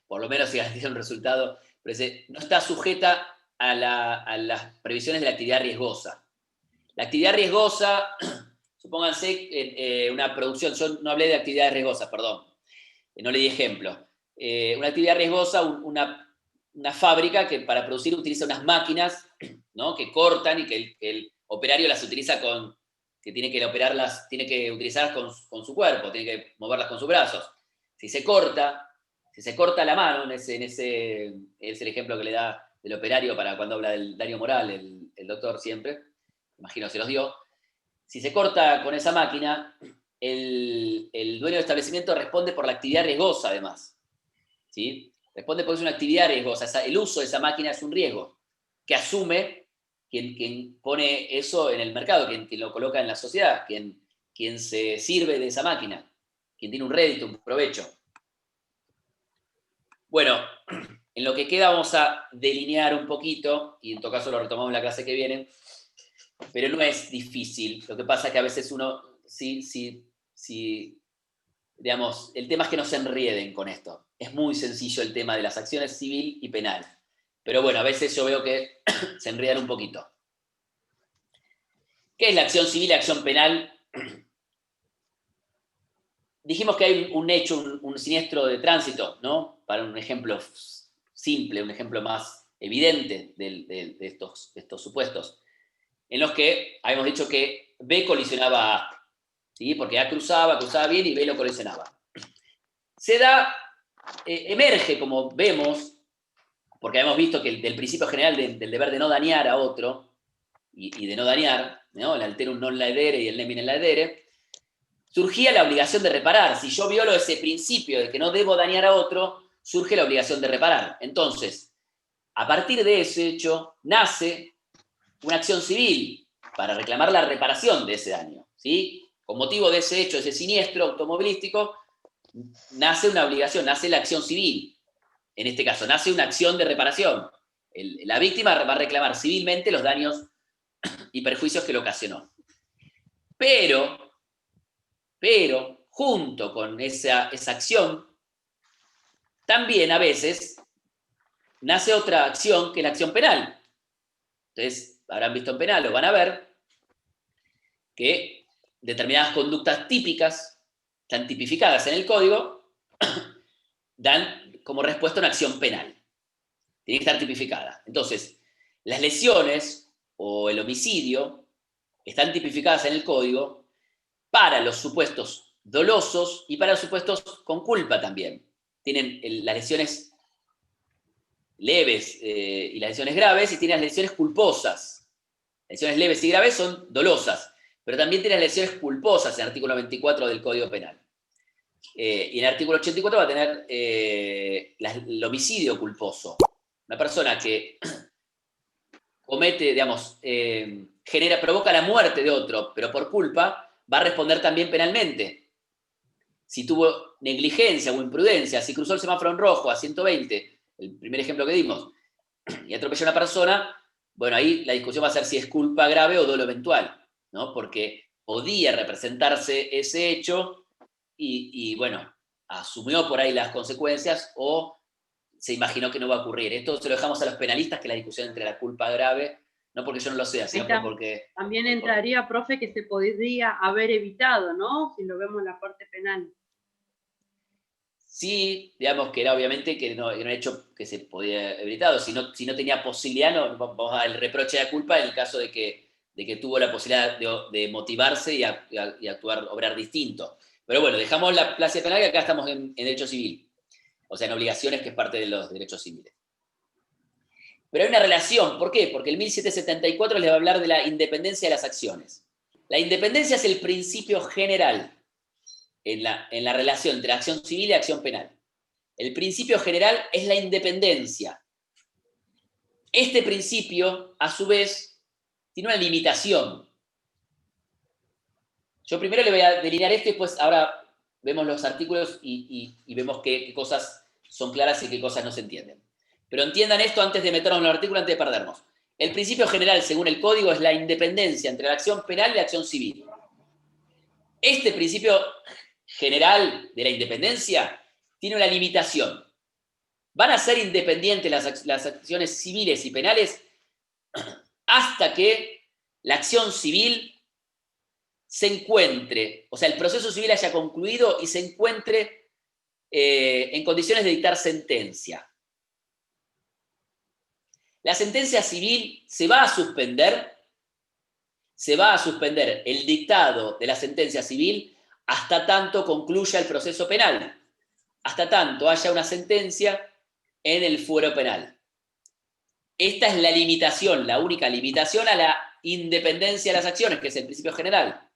por lo menos si garantiza un resultado, pero no está sujeta a las previsiones de la actividad riesgosa. La actividad riesgosa, supónganse una producción, yo no hablé de actividades riesgosas, perdón, no le di ejemplo. Una actividad riesgosa, una fábrica que para producir utiliza unas máquinas, ¿no?, que cortan y que el operario las utiliza que tiene que operarlas, tiene que utilizarlas con su cuerpo, tiene que moverlas con sus brazos. Si se corta la mano, ese es el ejemplo que le da el operario para cuando habla del daño moral, el doctor siempre, imagino se los dio. Si se corta con esa máquina, el dueño del establecimiento responde por la actividad riesgosa, además. ¿Sí? Responde porque es una actividad riesgosa. El uso de esa máquina es un riesgo que asume quien pone eso en el mercado, quien lo coloca en la sociedad, quien se sirve de esa máquina, quien tiene un rédito, un provecho. Bueno, en lo que queda vamos a delinear un poquito, y en todo caso lo retomamos en la clase que viene, pero no es difícil. Lo que pasa es que a veces uno, digamos, el tema es que no se enrieden con esto. Es muy sencillo el tema de las acciones civil y penal. Pero bueno, a veces yo veo que se enredan un poquito. ¿Qué es la acción civil y la acción penal? Dijimos que hay un hecho, un siniestro de tránsito, ¿no? Para un ejemplo simple, un ejemplo más evidente de estos supuestos, en los que habíamos dicho que B colisionaba a A, ¿sí? Porque A cruzaba bien y B lo colisionaba. Emerge, como vemos, porque habíamos visto que del principio general del deber de no dañar a otro, y de no dañar, ¿no?, el alterum non laedere y el nemine laedere, surgía la obligación de reparar. Si yo violo ese principio de que no debo dañar a otro, surge la obligación de reparar. Entonces, a partir de ese hecho, nace una acción civil para reclamar la reparación de ese daño, ¿sí? Con motivo de ese hecho, ese siniestro automovilístico, nace una obligación, nace la acción civil. En este caso, nace una acción de reparación. La víctima va a reclamar civilmente los daños y perjuicios que le ocasionó. Pero junto con esa acción, también a veces nace otra acción que es la acción penal. Entonces, habrán visto en penal o van a ver que determinadas conductas típicas, están tipificadas en el código, dan como respuesta una acción penal. Tiene que estar tipificada. Entonces, las lesiones o el homicidio están tipificadas en el código para los supuestos dolosos y para los supuestos con culpa también. Tienen las lesiones leves y las lesiones graves, y tienen las lesiones culposas. Las lesiones leves y graves son dolosas, pero también tienen las lesiones culposas en el artículo 24 del Código Penal. Y en el artículo 84 va a tener el homicidio culposo. Una persona que comete, digamos, provoca la muerte de otro, pero por culpa, va a responder también penalmente. Si tuvo negligencia o imprudencia, si cruzó el semáforo en rojo a 120, el primer ejemplo que dimos, y atropelló a una persona, bueno, ahí la discusión va a ser si es culpa grave o dolo eventual, ¿no? Porque podía representarse ese hecho y bueno, asumió por ahí las consecuencias o se imaginó que no va a ocurrir. Esto se lo dejamos a los penalistas, que la discusión entre la culpa grave, no porque yo no lo sea, sino porque... También entraría, profe, que se podría haber evitado, ¿no? Si lo vemos en la parte penal. Sí, digamos que era obviamente que no era un hecho que se podía haber evitado. Si no tenía posibilidad, no, vamos a dar el reproche de la culpa en el caso de que tuvo la posibilidad de motivarse y actuar, obrar distinto. Pero bueno, dejamos la clase penal, que acá estamos en derecho civil. O sea, en obligaciones, que es parte de los derechos civiles. Pero hay una relación. ¿Por qué? Porque el 1774 les va a hablar de la independencia de las acciones. La independencia es el principio general en la relación entre acción civil y acción penal. El principio general es la independencia. Este principio, a su vez, tiene una limitación. Yo primero le voy a delinear esto y después ahora vemos los artículos y vemos qué cosas son claras y qué cosas no se entienden. Pero entiendan esto antes de meternos en el artículo, antes de perdernos. El principio general, según el código, es la independencia entre la acción penal y la acción civil. Este principio general de la independencia tiene una limitación. Van a ser independientes las acciones civiles y penales hasta que la acción civil se encuentre, o sea, el proceso civil haya concluido y se encuentre en condiciones de dictar sentencia. La sentencia civil se va a suspender el dictado de la sentencia civil hasta tanto concluya el proceso penal, hasta tanto haya una sentencia en el fuero penal. Esta es la limitación, la única limitación a la independencia de las acciones, que es el principio general.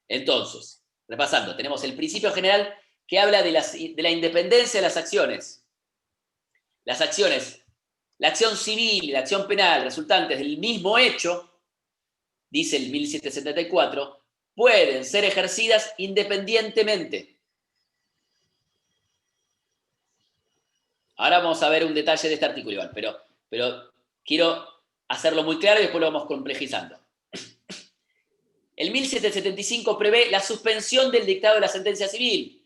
Entonces, repasando, tenemos el principio general que habla de la independencia de las acciones. Las acciones, la acción civil y la acción penal resultantes del mismo hecho, dice el 1774, pueden ser ejercidas independientemente. Ahora vamos a ver un detalle de este artículo, Iván, pero quiero hacerlo muy claro y después lo vamos complejizando. El 1775 prevé la suspensión del dictado de la sentencia civil.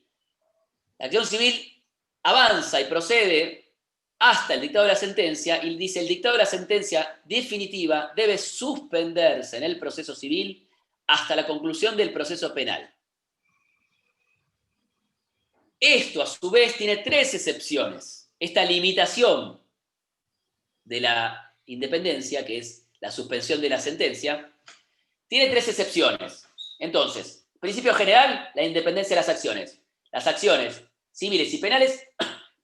La acción civil avanza y procede hasta el dictado de la sentencia y dice el dictado de la sentencia definitiva debe suspenderse en el proceso civil hasta la conclusión del proceso penal. Esto, a su vez, tiene tres excepciones. Esta limitación de la independencia, que es la suspensión de la sentencia, tiene tres excepciones. Entonces, principio general, la independencia de las acciones. Las acciones civiles y penales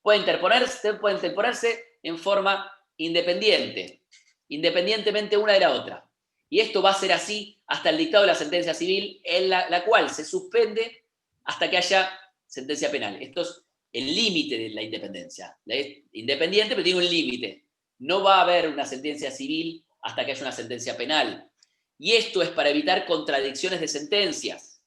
pueden interponerse en forma independiente, independientemente una de la otra. Y esto va a ser así hasta el dictado de la sentencia civil, en la cual se suspende hasta que haya sentencia penal. Esto es el límite de la independencia. Es independiente, pero tiene un límite. No va a haber una sentencia civil hasta que haya una sentencia penal. Y esto es para evitar contradicciones de sentencias.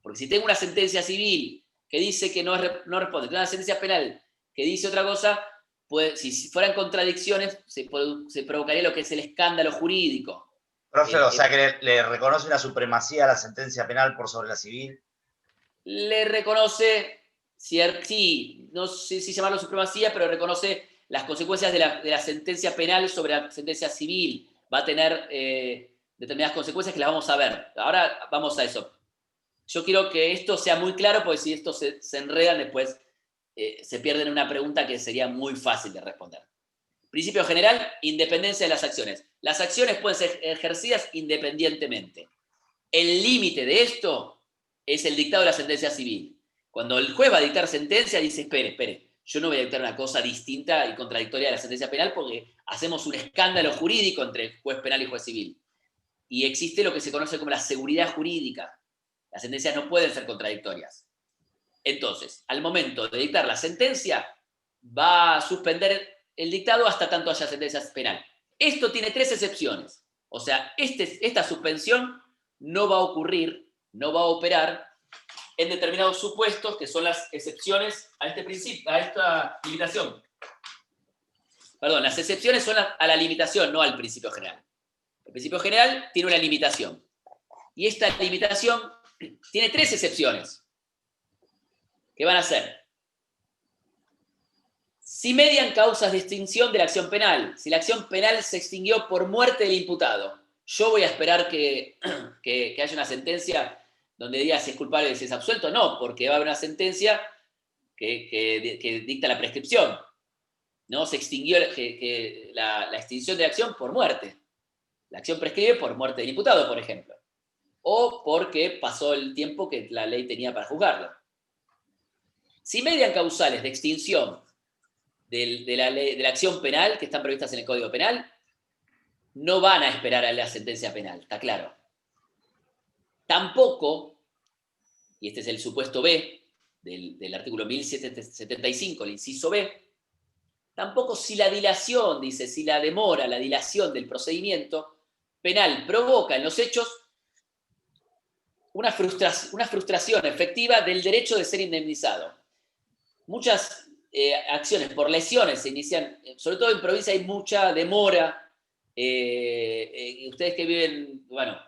Porque si tengo una sentencia civil que dice que no responde, una sentencia penal que dice otra cosa, pues, si fueran contradicciones, se provocaría lo que es el escándalo jurídico. Profe, o sea que le reconoce una supremacía a la sentencia penal por sobre la civil. Le reconoce, sí, no sé si llamarlo supremacía, pero reconoce las consecuencias de la sentencia penal sobre la sentencia civil. Va a tener determinadas consecuencias que las vamos a ver. Ahora vamos a eso. Yo quiero que esto sea muy claro, porque si esto se enredan después, se pierden una pregunta que sería muy fácil de responder. Principio general, independencia de las acciones. Las acciones pueden ser ejercidas independientemente. El límite de esto es el dictado de la sentencia civil. Cuando el juez va a dictar sentencia, dice, espere, yo no voy a dictar una cosa distinta y contradictoria de la sentencia penal porque hacemos un escándalo jurídico entre juez penal y juez civil. Y existe lo que se conoce como la seguridad jurídica. Las sentencias no pueden ser contradictorias. Entonces, al momento de dictar la sentencia, va a suspender el dictado hasta tanto haya sentencia penal. Esto tiene tres excepciones. O sea, esta suspensión no va a ocurrir, no va a operar en determinados supuestos que son las excepciones a este principio, a esta limitación. Perdón, las excepciones son a la limitación, no al principio general. El principio general tiene una limitación. Y esta limitación tiene tres excepciones. ¿Qué van a ser? Si median causas de extinción de la acción penal, si la acción penal se extinguió por muerte del imputado, yo voy a esperar que haya una sentencia donde diga si es culpable y si es absuelto. No, porque va a haber una sentencia que dicta la prescripción. ¿No? Se extinguió la extinción de la acción por muerte. La acción prescribe por muerte del imputado, por ejemplo. O porque pasó el tiempo que la ley tenía para juzgarlo. Si median causales de extinción de la acción penal que están previstas en el Código Penal, no van a esperar a la sentencia penal, está claro. Tampoco y este es el supuesto B del artículo 1775, el inciso B, tampoco si la dilación, dice, si la demora, la dilación del procedimiento penal provoca en los hechos una frustración efectiva del derecho de ser indemnizado. Muchas acciones por lesiones se inician, sobre todo en provincia hay mucha demora. Ustedes que viven, bueno,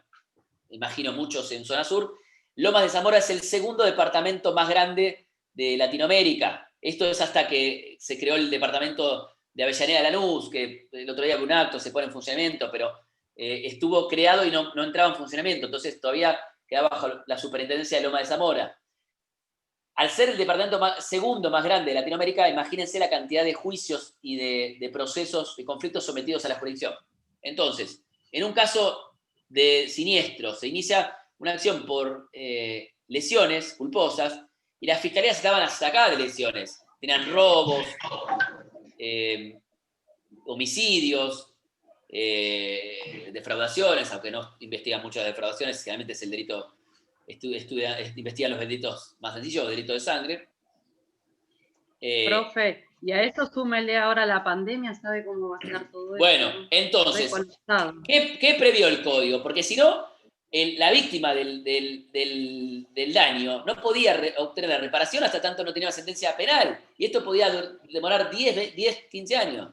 imagino muchos en zona sur, Lomas de Zamora es el segundo departamento más grande de Latinoamérica. Esto es hasta que se creó el departamento de Avellaneda Lanús, que el otro día hubo un acto, se pone en funcionamiento, pero estuvo creado y no entraba en funcionamiento, entonces todavía queda bajo la superintendencia de Lomas de Zamora. Al ser el departamento segundo más grande de Latinoamérica, imagínense la cantidad de juicios y de procesos, de conflictos sometidos a la jurisdicción. Entonces, en un caso de siniestro, se inicia una acción por lesiones culposas y las fiscalías estaban hasta acá de lesiones. Tenían robos, homicidios, defraudaciones, aunque no investigan muchas defraudaciones, generalmente es el delito, investigan los delitos más sencillos, el delito de sangre. Profe, y a eso súmele ahora la pandemia, ¿sabe cómo va a ser todo eso? Bueno, entonces, ¿qué previó el código? Porque si no, la víctima del daño no podía obtener la reparación hasta tanto no tenía una sentencia penal, y esto podía demorar 10, 15 años.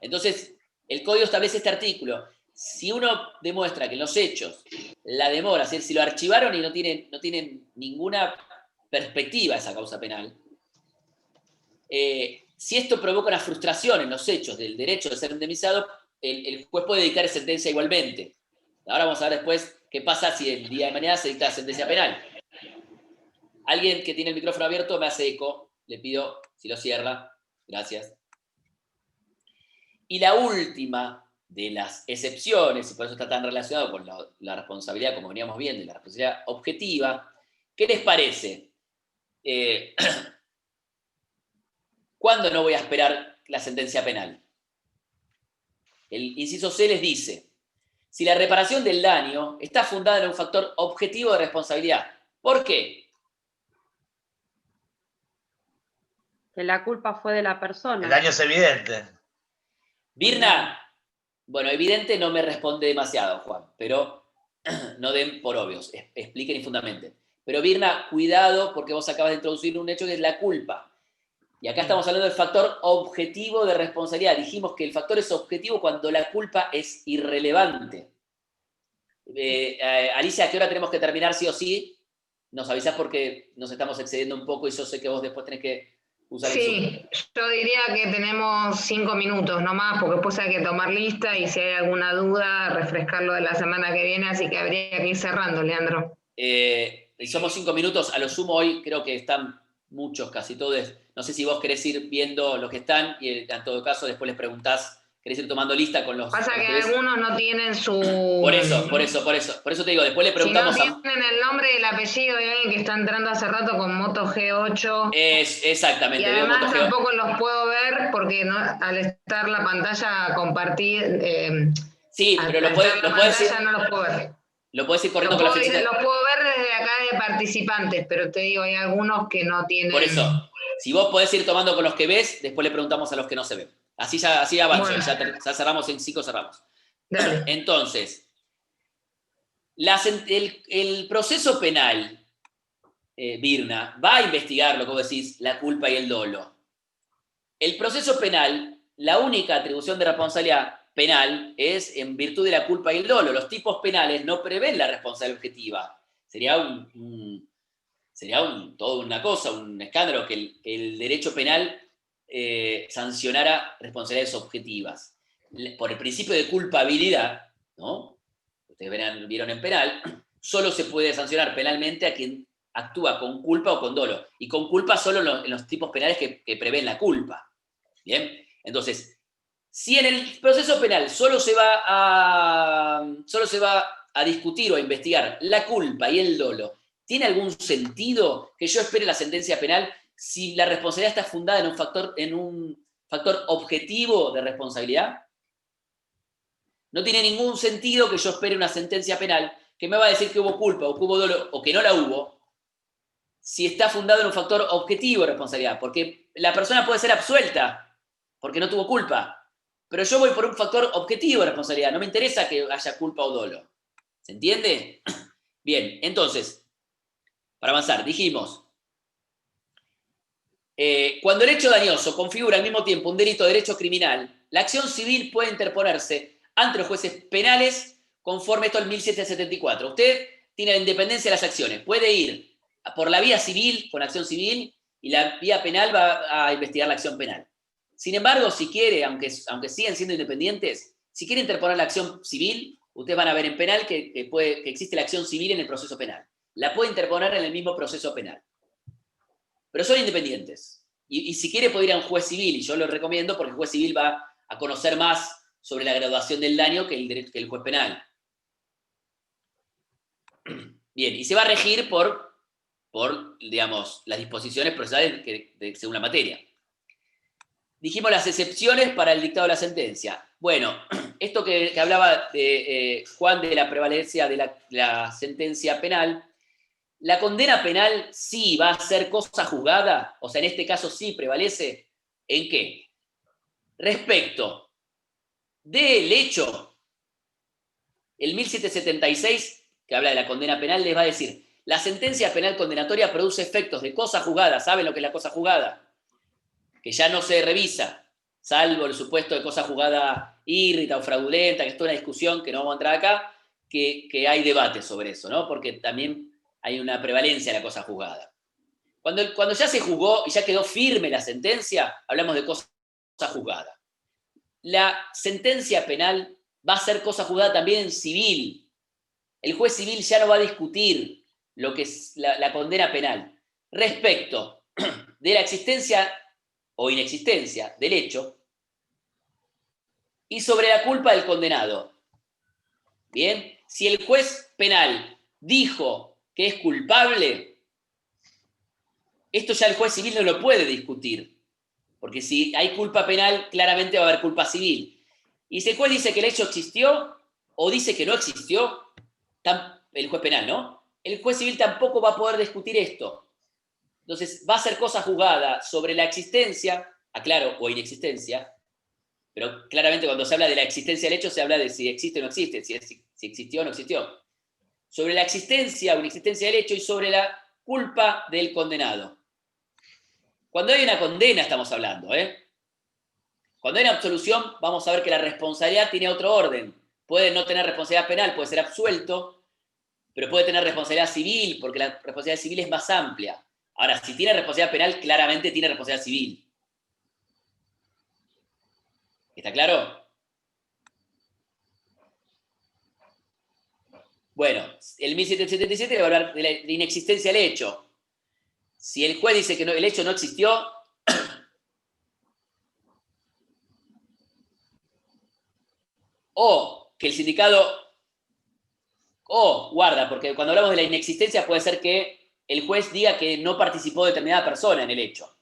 Entonces, el código establece este artículo. Si uno demuestra que en los hechos la demora, es decir, si lo archivaron y no tienen ninguna perspectiva esa causa penal, si esto provoca una frustración en los hechos del derecho de ser indemnizado, el juez puede dictar sentencia igualmente. Ahora vamos a ver después qué pasa si el día de mañana se dicta sentencia penal. Alguien que tiene el micrófono abierto me hace eco, le pido si lo cierra. Gracias. Y la última de las excepciones, y por eso está tan relacionado con la responsabilidad, como veníamos viendo, y la responsabilidad objetiva, ¿qué les parece? ¿Cuándo no voy a esperar la sentencia penal? El inciso C les dice, si la reparación del daño está fundada en un factor objetivo de responsabilidad. ¿Por qué? Que la culpa fue de la persona. El daño es evidente. Birna, bueno, evidente no me responde demasiado, Juan, pero no den por obvios, expliquen y fundamenten. Pero Birna, cuidado, porque vos acabas de introducir un hecho que es la culpa. Y acá estamos hablando del factor objetivo de responsabilidad. Dijimos que el factor es objetivo cuando la culpa es irrelevante. Alicia, ¿a qué hora tenemos que terminar sí o sí? Nos avisás porque nos estamos excediendo un poco y yo sé que vos después tenés que usar el Zoom. Yo diría que tenemos 5 minutos nomás, porque después hay que tomar lista y si hay alguna duda, refrescarlo de la semana que viene, así que habría que ir cerrando, Leandro. Y somos 5 minutos, a lo sumo hoy creo que están muchos, casi todos. No sé si vos querés ir viendo los que están y en todo caso después les preguntás, querés ir tomando lista con los... Pasa que algunos no tienen su... Por eso te digo, después le preguntamos si no tienen el nombre y el apellido de alguien que está entrando hace rato con Moto G8. Exactamente. Y además tampoco los puedo ver porque no, al estar la pantalla compartida... sí, pero lo puedes decir... No los puedo ver. Lo puedes ir corriendo con la flecha. Lo puedo ver desde acá de participantes, pero te digo, hay algunos que no tienen... Por eso, si vos podés ir tomando con los que ves, después le preguntamos a los que no se ven. Así avanzo, bueno. Ya cerramos en 5, cerramos. Dale. Entonces, el proceso penal, Birna, va a investigar lo que vos decís, la culpa y el dolo. El proceso penal, la única atribución de responsabilidad penal es en virtud de la culpa y el dolo. Los tipos penales no prevén la responsabilidad objetiva. Sería toda una cosa, un escándalo que el derecho penal sancionara responsabilidades objetivas. Por el principio de culpabilidad, ¿no? Ustedes vieron en penal, solo se puede sancionar penalmente a quien actúa con culpa o con dolo. Y con culpa solo en los tipos penales que prevén la culpa. ¿Bien? Entonces, si en el proceso penal solo se va a discutir o a investigar la culpa y el dolo, ¿tiene algún sentido que yo espere la sentencia penal si la responsabilidad está fundada en un factor objetivo de responsabilidad? No tiene ningún sentido que yo espere una sentencia penal que me va a decir que hubo culpa o que hubo dolo o que no la hubo, si está fundado en un factor objetivo de responsabilidad, porque la persona puede ser absuelta porque no tuvo culpa, pero yo voy por un factor objetivo de responsabilidad, no me interesa que haya culpa o dolo. ¿Se entiende? Bien, entonces, para avanzar, dijimos, cuando el hecho dañoso configura al mismo tiempo un delito de derecho criminal, la acción civil puede interponerse ante los jueces penales conforme esto al 1774. Usted tiene la independencia de las acciones, puede ir por la vía civil, con acción civil, y la vía penal va a investigar la acción penal. Sin embargo, si quiere, aunque sigan siendo independientes, si quiere interponer la acción civil, ustedes van a ver en penal que existe la acción civil en el proceso penal. La puede interponer en el mismo proceso penal. Pero son independientes. Y si quiere puede ir a un juez civil, y yo lo recomiendo porque el juez civil va a conocer más sobre la graduación del daño que el juez penal. Bien, y se va a regir por digamos, las disposiciones procesales según la materia. Dijimos las excepciones para el dictado de la sentencia. Bueno, esto que hablaba de Juan de la prevalencia de la sentencia penal, la condena penal sí va a ser cosa juzgada, o sea, en este caso sí prevalece, ¿en qué? Respecto del hecho, el 1776, que habla de la condena penal, les va a decir, la sentencia penal condenatoria produce efectos de cosa juzgada. ¿Saben lo que es la cosa juzgada? Que ya no se revisa, salvo el supuesto de cosa juzgada írrita o fraudulenta, que es toda una discusión que no vamos a entrar acá, que hay debate sobre eso, ¿no? Porque también hay una prevalencia de la cosa juzgada. Cuando ya se juzgó y ya quedó firme la sentencia, hablamos de cosa juzgada. La sentencia penal va a ser cosa juzgada también en civil. El juez civil ya no va a discutir lo que es la condena penal respecto de la existencia o inexistencia del hecho y sobre la culpa del condenado. Bien, si el juez penal dijo que es culpable, esto ya el juez civil no lo puede discutir, porque si hay culpa penal, claramente va a haber culpa civil. Y si el juez dice que el hecho existió o dice que no existió, el juez penal, ¿no? El juez civil tampoco va a poder discutir esto. Entonces, va a ser cosa juzgada sobre la existencia, aclaro, o inexistencia, pero claramente cuando se habla de la existencia del hecho se habla de si existe o no existe, si existió o no existió. Sobre la existencia o inexistencia del hecho y sobre la culpa del condenado. Cuando hay una condena estamos hablando, ¿eh? Cuando hay una absolución, vamos a ver que la responsabilidad tiene otro orden. Puede no tener responsabilidad penal, puede ser absuelto, pero puede tener responsabilidad civil, porque la responsabilidad civil es más amplia. Ahora, si tiene responsabilidad penal, claramente tiene responsabilidad civil. ¿Está claro? Bueno, el 1777 le va a hablar de la inexistencia del hecho. Si el juez dice que el hecho no existió, o que el sindicato, guarda, porque cuando hablamos de la inexistencia puede ser que el juez diga que no participó determinada persona en el hecho.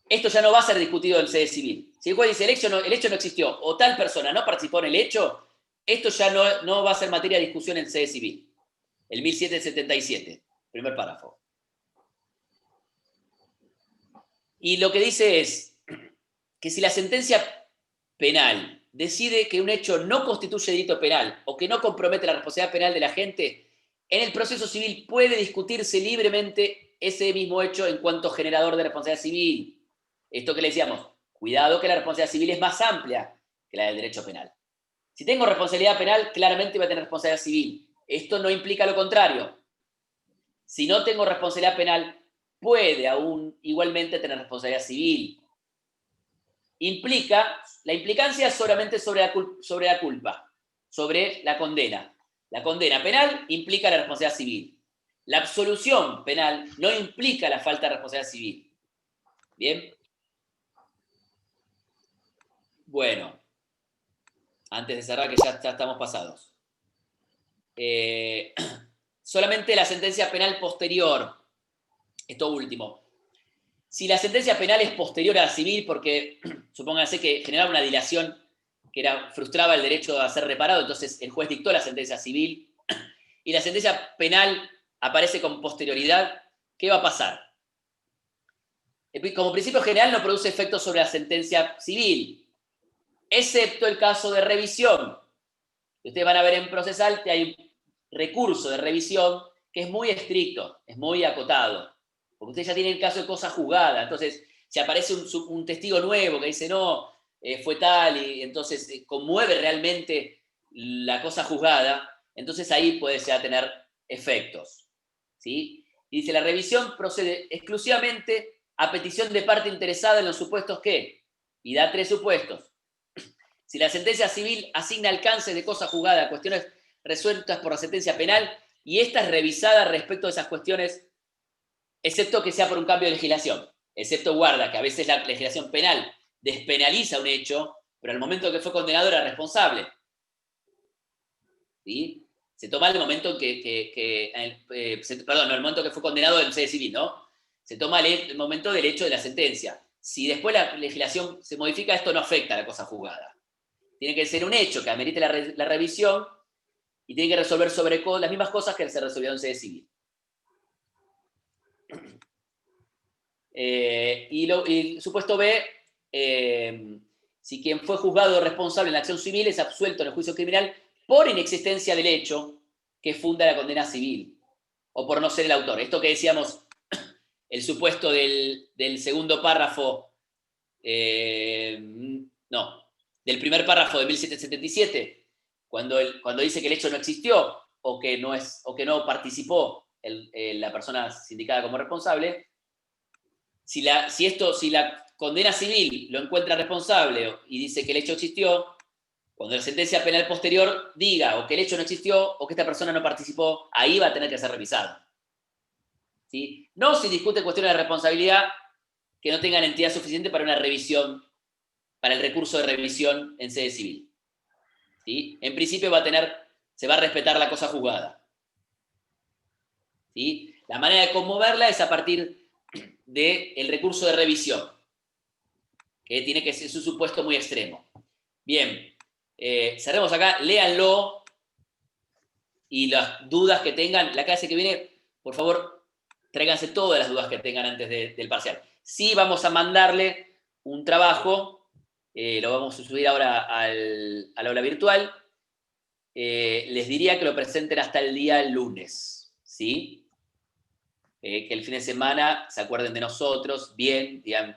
Esto ya no va a ser discutido en sede civil. Si el juez dice el hecho no existió o tal persona no participó en el hecho, esto ya no va a ser materia de discusión en sede civil. El 1777, primer párrafo. Y lo que dice es que si la sentencia penal decide que un hecho no constituye delito penal o que no compromete la responsabilidad penal del agente, en el proceso civil puede discutirse libremente ese mismo hecho en cuanto generador de responsabilidad civil. Esto que le decíamos, cuidado que la responsabilidad civil es más amplia que la del derecho penal. Si tengo responsabilidad penal, claramente voy a tener responsabilidad civil. Esto no implica lo contrario. Si no tengo responsabilidad penal, puede aún igualmente tener responsabilidad civil. La implicancia solamente sobre la culpa, sobre la condena. La condena penal implica la responsabilidad civil. La absolución penal no implica la falta de responsabilidad civil. ¿Bien? Bueno, antes de cerrar, que ya estamos pasados. Solamente la sentencia penal posterior. Esto último. Si la sentencia penal es posterior a la civil, porque supónganse que generaba una dilación que frustraba el derecho a ser reparado, entonces el juez dictó la sentencia civil, y la sentencia penal aparece con posterioridad, ¿qué va a pasar? Como principio general no produce efectos sobre la sentencia civil, excepto el caso de revisión. Ustedes van a ver en procesal que hay un recurso de revisión que es muy estricto, es muy acotado, porque ustedes ya tienen el caso de cosa juzgada. Entonces, si aparece un testigo nuevo que dice, no, fue tal, y entonces conmueve realmente la cosa juzgada, entonces ahí puede ya tener efectos, ¿sí? Y dice, la revisión procede exclusivamente a petición de parte interesada en los supuestos que, y da 3 supuestos. Si la sentencia civil asigna alcance de cosa juzgada a cuestiones resueltas por la sentencia penal, y esta es revisada respecto a esas cuestiones, excepto que sea por un cambio de legislación, excepto guarda que a veces la legislación penal despenaliza un hecho, pero al momento que fue condenado era responsable. ¿Sí? Se toma el momento en el momento que fue condenado en sede civil, ¿no? Se toma el momento del hecho de la sentencia. Si después la legislación se modifica, esto no afecta a la cosa juzgada. Tiene que ser un hecho que amerite la revisión y tiene que resolver sobre las mismas cosas que se resolvieron en sede civil. Y el supuesto B, si quien fue juzgado responsable en la acción civil es absuelto en el juicio criminal por inexistencia del hecho que funda la condena civil, o por no ser el autor. Esto que decíamos, el supuesto del segundo párrafo, del primer párrafo de 1777, cuando dice que el hecho no existió, o que no participó la persona sindicada como responsable, si la condena civil lo encuentra responsable y dice que el hecho existió, cuando la sentencia penal posterior diga o que el hecho no existió o que esta persona no participó, ahí va a tener que ser revisado. ¿Sí? No si discute cuestiones de responsabilidad que no tengan entidad suficiente para una revisión, para el recurso de revisión en sede civil. ¿Sí? En principio se va a respetar la cosa juzgada. ¿Sí? La manera de conmoverla es a partir del recurso de revisión, que tiene que ser un supuesto muy extremo. Bien, cerremos acá, léanlo y las dudas que tengan, la clase que viene, por favor, tráiganse todas las dudas que tengan antes del parcial. Sí vamos a mandarle un trabajo, lo vamos a subir ahora al aula virtual, les diría que lo presenten hasta el día lunes, ¿sí? Que el fin de semana se acuerden de nosotros, bien, digan,